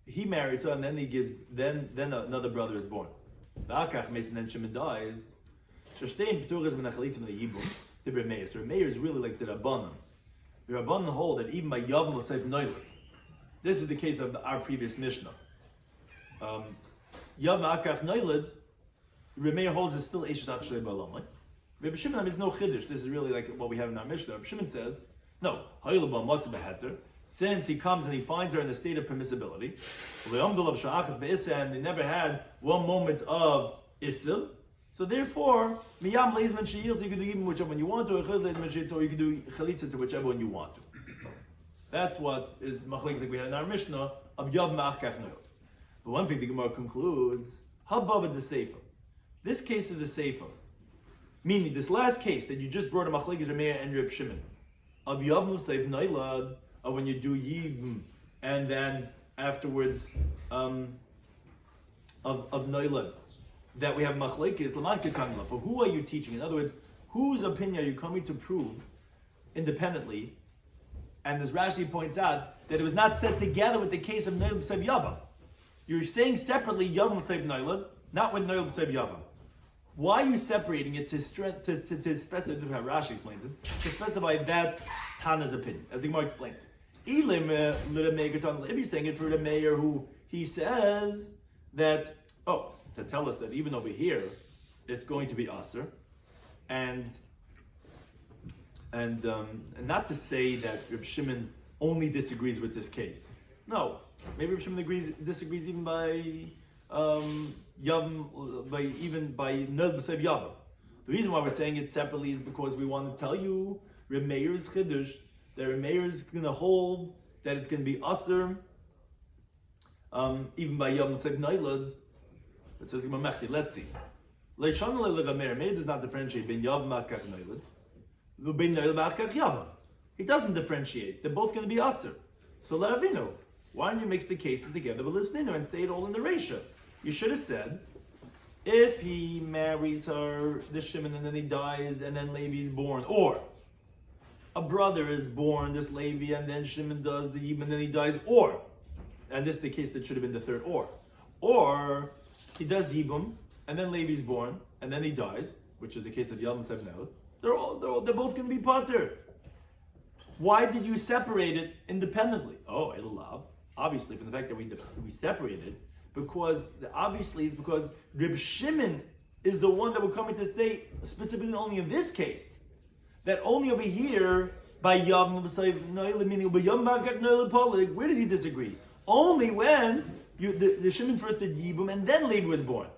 He marries her, and then he gives. Then another brother is born. V'akach Mason, then Shimon dies. Shashtein P'turas Menachalitzim Le'Yibum. The Reb Meir. So Reb Meir is really like the Rabbanan. The Rabbanan hold that even by Yevamos Daf Noilad. This is the case of our previous Mishnah. Yav Ma'akach Noilad. Reb Meir holds is still Eishach Shlei Ba'alamai. Reb Shimon is no chiddush. This is really like what we have in our Mishnah. Reb Shimon says, no, since he comes and he finds her in a state of permissibility, and they never had one moment of isil, so therefore, miyam leizman shiur, so you can do even whichever one you want to, or you can do chalitza to whichever one you want to. That's what is machlekes like we had in our Mishnah of Yav Ma'akach Noilad. But one thing the Gemara concludes, habavad the Sefer. This case is the Sefer, meaning this last case that you just brought a machlekes Rameir and Reb Shimon of Yevamos Daf Noilad, of when you do Yibum, and then afterwards of Noilad, that we have machlekes l'maika kanla. For who are you teaching? In other words, whose opinion are you coming to prove independently? And as Rashi points out, that it was not said together with the case of Noilad B'Sev Yavam. You're saying separately Yevamos Daf Noilad, not with Noilad B'Sev Yavam. Why are you separating it to specify, how Rashi explains it, to specify that Tana's opinion, as the Gemara explains? If you're saying it for the mayor who he says that, to tell us that even over here, it's going to be Aser, and not to say that Reb Shimon only disagrees with this case. No, maybe Reb Shimon disagrees even by even by Noilad B'Sev Yavam. The reason why we're saying it separately is because we want to tell you Reb Meir's chiddush, that Reb Meir is going to hold that it's going to be aser even by Yevamos Daf Noilad. It says let's see. Meir does not differentiate between Yav Ma'akach Noilad between Noilad Ma'akach Yavam. He doesn't differentiate. They're both going to be aser. So let Avinu. Why don't you mix the cases together with listening and say it all in the Reisha? You should have said, if he marries her, the Shimon, and then he dies, and then Levi is born, or a brother is born, this Levi, and then Shimon does the Yibum, and then he dies, or, and this is the case that should have been the third or he does Yibum, and then Levi is born, and then he dies, which is the case of Yevamos Daf Noilad. They're both going to be pater. Why did you separate it independently? Oh, Elulav. Obviously, from the fact that we separated, because Reb Shimon is the one that we're coming to say specifically only in this case, that only over here by Yevamos Daf Noilad, meaning by Yevamos Daf Noilad, where does he disagree? Only when the Shimon first did Yibum and then Levi was born,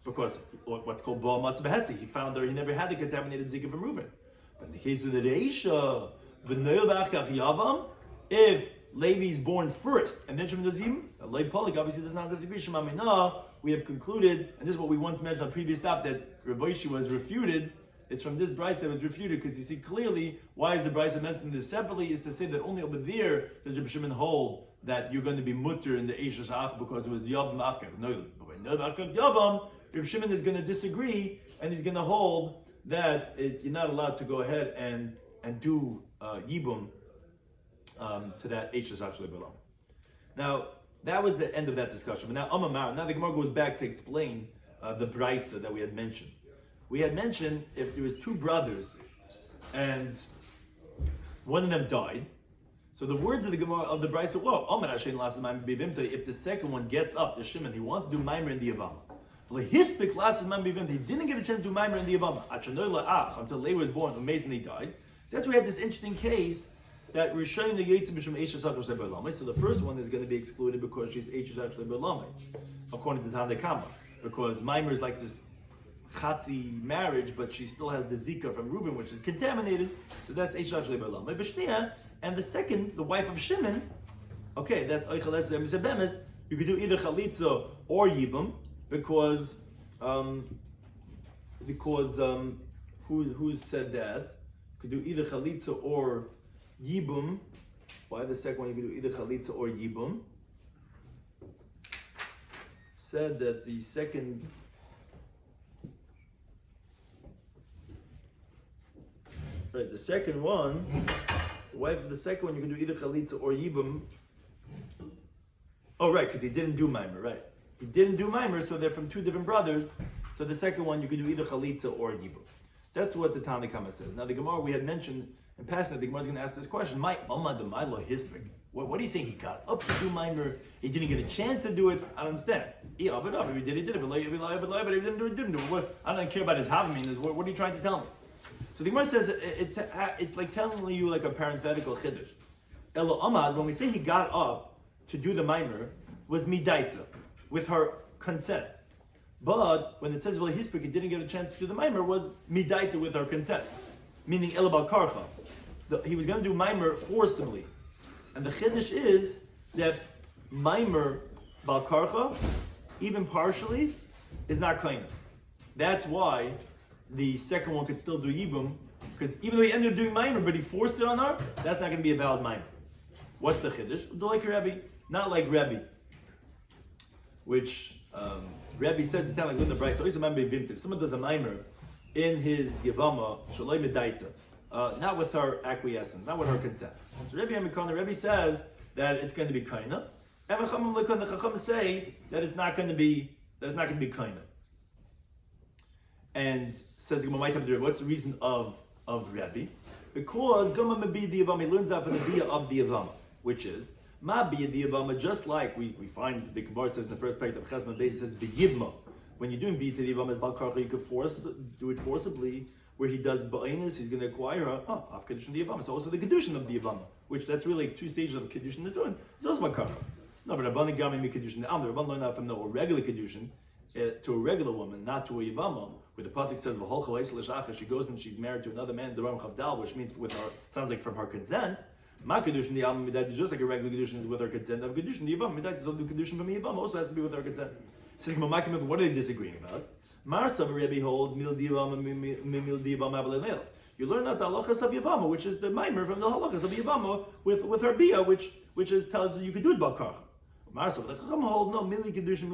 because what's called Baal Matzah Beheti, he found her, he never had the contaminated zika from Reuben. But in the case of the Reisha, the Noilad B'Akach Yavam, if Levi is born first, and then Shimon does Yibum, Levi Polik obviously does not disagree. Shema Minah, we have concluded, and this is what we once mentioned on previous Daf, that Rabbi Shloimy was refuted. It's from this Brisa that was refuted, because you see clearly why is the Brisa mentioning this separately, is to say that only over there does Rabbi Shimon hold that you're going to be mutter in the Eish Shach because it was Yav Ma'akach Noilad. But when Noilad Ma'akach Yavam, Rabbi Shimon is going to disagree, and he's going to hold that you're not allowed to go ahead and do Yibum to that Eish Shach Shlei Ba'alam. Now, that was the end of that discussion. But now the Gemara goes back to explain the Brisa that we had mentioned. We had mentioned if there was two brothers and one of them died, so the words of the Gemara of the Brisa, if the second one gets up, the Shimon, he wants to do Maimer in the Yevamah. He didn't get a chance to do Maimer in the Yevamah until Levi was born, amazingly died. So that's why we have this interesting case that Rishayim the Yitzim B'Shem Eish Shach Shlei Ba'alam. So the first one is going to be excluded because she's Eish Shach Shlei Ba'alam, according to Tanakh Kama, because Maimer is like this chatzi marriage, but she still has the zika from Reuben, which is contaminated. So that's eishav shleibalame b'shnia. And the second, the wife of Shimon, okay, that's oicheles misabemes. You could do either chalitza or yibum, because who said that? You could do either chalitza or yibum. Why the second one? You could do either chalitza or yibum. Said that the second. Right, the second one, the wife of the second one, you can do either chalitza or yibum. Oh, right, because he didn't do mimer, right? He didn't do mimer, so they're from two different brothers. So the second one, you can do either chalitza or yibum. That's what the Tanna Kama says. Now the Gemara, we had mentioned in passing that the Gemara is going to ask this question. My Omad Mailo Hisbik. What are you saying? He got up to do mimer. He didn't get a chance to do it. I don't understand. He did it. But he didn't do it. I don't care about his havamim. What are you trying to tell me? So the Gemara says it's like telling you like a parenthetical chiddush. Elo Amad, when we say he got up to do the mimer, was midaita, with her consent. But when it says well he didn't get a chance to do the mimer, was midaita with her consent, meaning elo bal karcha. He was going to do mimer forcibly, and the chiddush is that mimer bal karcha, even partially, is not kaina. That's why the second one could still do yibum, because even though he ended up doing mimer, but he forced it on her, that's not going to be a valid mimer. What's the chiddush? Do like Rabbi, not like Rabbi, which Rabbi says to tell like in the Bryce. So if someone does a mimer in his Yevamos Daf, not with her acquiescence, not with her consent. So Rabbi says that it's going to be kaina, and the Chacham say that it's not going to be kaina. And says what's the reason of Rabbi? Because Gama Mabi the Yevama learns out from the Bia of the Yevama, which is Mabi the Yevama, just like we find the Gemara says in the first paragraph of Chesman Beis, it says B'Yibma. When you're doing Bi to the Yevama Bal Karcha, you could do it forcibly. Where he does Ba'inus, he's going to acquire her of Kedushin the Yevama. So also the Kedushin of the Yevama, which that's really two stages of Kedushin is doing. It's also Bal Karcha. No, but Rabban Gami mi Kedushin the Am. The Rabban learned out from a regular Kedushin to a regular woman, not to a Yevama, where the pasuk says V'hol Chalais L'Shacha, she goes and she's married to another man, the Ram Chavdal, which means with her, sounds like from her consent. Ma Kedushin the Am Midat is just like a regular Kedushin is with her consent. Of Kedushin the Yevama Midat is also Kedushin from the Yevama also has to be with her consent. So what are they disagreeing about? Marsa Rabbi holds Mil Yevama Mil Yevama Avlenel. You learn out the halachas of Yevama, which is the mimer from the halachas of Yevama with her bia, which tells you could do it Balkarcha. Marsa the Chacham hold no Mili Kedushin.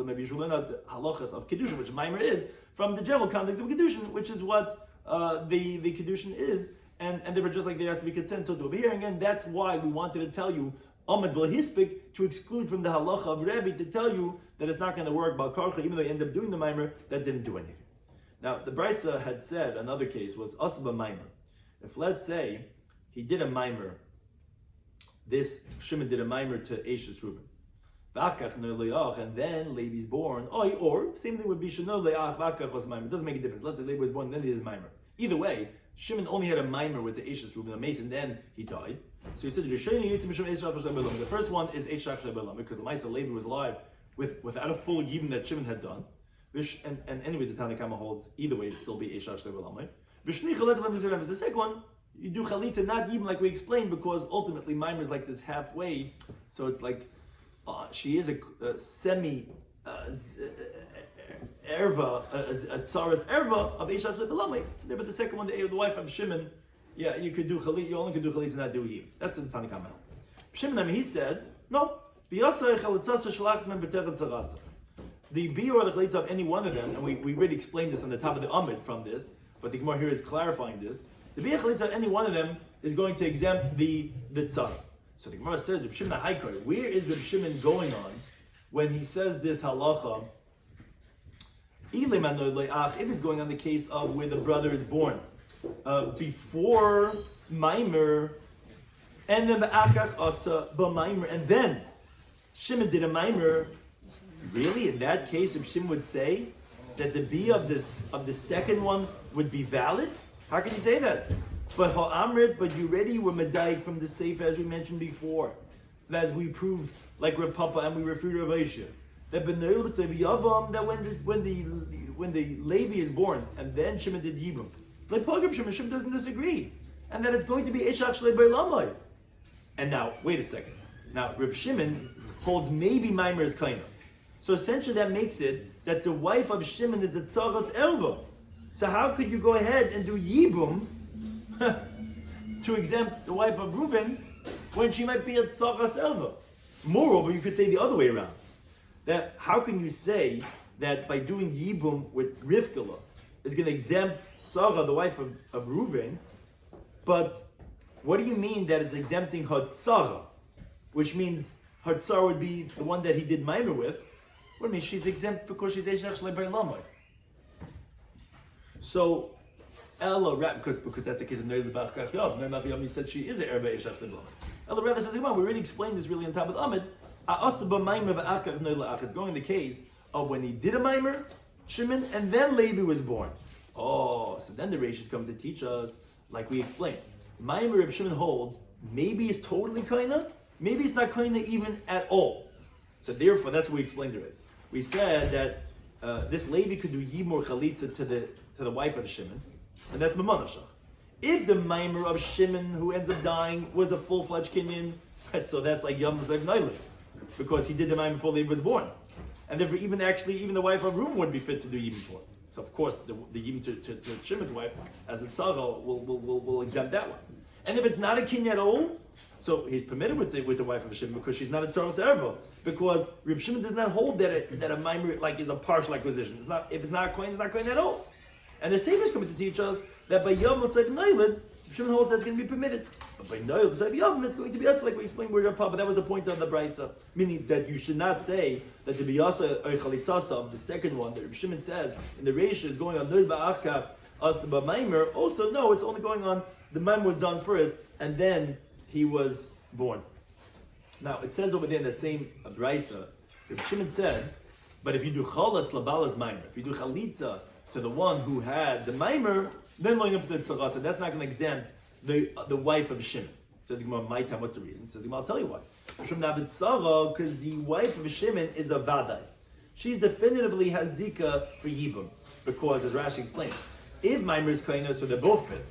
Maybe you should learn out the halachas of Kedushin, which mimer is from the general context of Kedushin, which is what the Kedushin is, and they were just like they have to be consent. So over here again, that's why we wanted to tell you Amad V'Hispik to exclude from the halacha of Rabbi to tell you that it's not going to work Balkarcha, even though you end up doing the mimer, that didn't do anything. Now the Brisa had said another case was Asba mimer. If let's say he did a mimer, this Shimon did a mimer to Eishes Reuben, and then Levi's born, or same thing would be Shano Leach Vakach was mimer. It doesn't make a difference. Let's say Levi was born, then he did a mimer. Either way, Shimon only had a mimer with the Eishes Reuben, a mason, then he died. So he said, the first one is Eishach Shlebelam, because Lamaisa Levi was alive without a full yibum that Shimon had done. And anyways, the Tanna Kama holds either way, it'd still be Eishach Shlebelam. The second one, you do Chalitza, not yibum like we explained, because ultimately mimer is like this halfway. So it's like, she is a semi erva, a tsaras erva of Eishach Shlebelam. So there, but the second one, the wife of Shimon, yeah, you could do chalit. You only could do chalit and not do yibum. That's what the Tanna Kama held. Shimon, he said, no. The biur or the chalitza of any one of them, and we already explained this on the top of the Amid from this, but the Gemara here is clarifying this. The biur chalitza of any one of them is going to exempt the tzara. So the Gemara says, Reb Shimon Haikar, where is Reb Shimon going on when he says this halacha? If he's going on the case of where the brother is born before mimer, and then the akach asa b'mimer, and then Shimon did a mimer. Really, in that case, if Shimon would say that the B of the second one would be valid, how could you say that? But you already were medayik from the sefer as we mentioned before, as we proved like Reb Papa and we referred to Rav Aisha, that when the Levi is born and then Shimon did Yibum, Shimon doesn't disagree, and that it's going to be Eshach Shlei Beilamai. And now, wait a second. Now, Reb Shimon holds maybe Maimer is Kaina. So essentially that makes it that the wife of Shimon is a Tzaras Erva. So how could you go ahead and do Yibum to exempt the wife of Reuben when she might be a Tzaras Erva? Moreover, you could say the other way around. That how can you say that by doing Yibum with Rivkala is going to exempt Sarah, the wife of Reuben, but what do you mean that it's exempting her Tzara? Which means her Tzara would be the one that he did Maimer with. What do you mean? She's exempt because she's Eshach Shlei Beilamai. So, Ella, because that's the case of Neil Bach Kachyav. Neil Bach said she is an Erba Eshach Shlei Beilamai. Ella rather says, we already explained this really on top of Amid. It's going in the case of when he did a Maimer, Shimon, and then Levi was born. Oh, so then the Rishis come to teach us, like we explained. Maimer Reb Shimon holds, maybe it's totally kaina, maybe it's not kaina even at all. So therefore, that's what we explained already. We said that this Levi could do Yimor Chalitza to the wife of Shimon, and that's Mamanashach. If the Maimer of Shimon, who ends up dying, was a full-fledged Kinyan, so that's like Yevamos Daf, because he did the Maimer before Levi was born. And therefore, even the wife of Reuben wouldn't be fit to do Yibum for. So of course, the Yibum to Shimon's wife, as a Tzara, will exempt that one. And if it's not a Kinyan at all, so he's permitted with the wife of Shimon because she's not a Tzaras Erva. Because Reb Shimon does not hold that a Maimer like is a partial acquisition. It's not, if it's not a Kohen, it's not Kohen at all. And the Savior is coming to teach us that by Yom Tzayv Nailid, Shimon holds that's going to be permitted. But by Nail Tzayv Yom, it's going to be us, like we explained where Papa. That was the point of the Brisa. Meaning that you should not say that the Biyasa Chalitzasa, the second one that Reb Shimon says in the Reisha is going on Nil Ba'achkach Asa Ba'Maimer. Also, no, it's only going on the Maimer was done first and then he was born. Now it says over there in that same Brisa, Reb Shimon said, but if you do Chalatz Labalas Maimer, if you do Chalitza to the one who had the Maimer, then lo yinaf the tzarasa, that's not going to exempt the wife of Shimon. Says the Gemara, my time, what's the reason? Says the Gemara, I'll tell you why. Because the wife of Shimon is a vadai. She's definitively has zika for Yibum. Because, as Rashi explains, if Maimer is kaina, so they're both fit.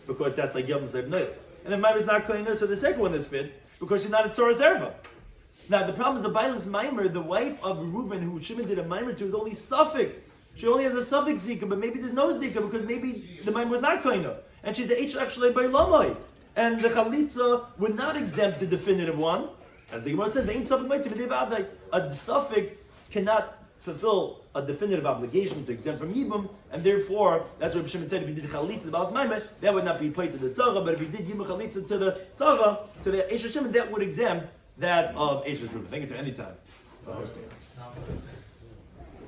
Because that's like Yevamos Daf. And if Maimer is not kaina, so the second one is fit, because she's not a tzaras erva. Now, the problem is the Bailas Maimer, the wife of Reuven, who Shimon did a Maimer to, is only Suffolk. She only has a suffix zika, but maybe there's no zika because maybe the Maimer was not kaina, and she's the Eshach Shlei Beilamai, and the Chalitza would not exempt the definitive one, as the Gemara says. A suffix cannot fulfill a definitive obligation to exempt from Yibum, and therefore that's what Shimon said. If he did Chalitza to the Balas Maimer, that would not be paid to the Tzara, but if he did Yibum Chalitza to the Tzara, to the Eshach Shimon, that would exempt that of Eshach Reuben. Thank you to any time.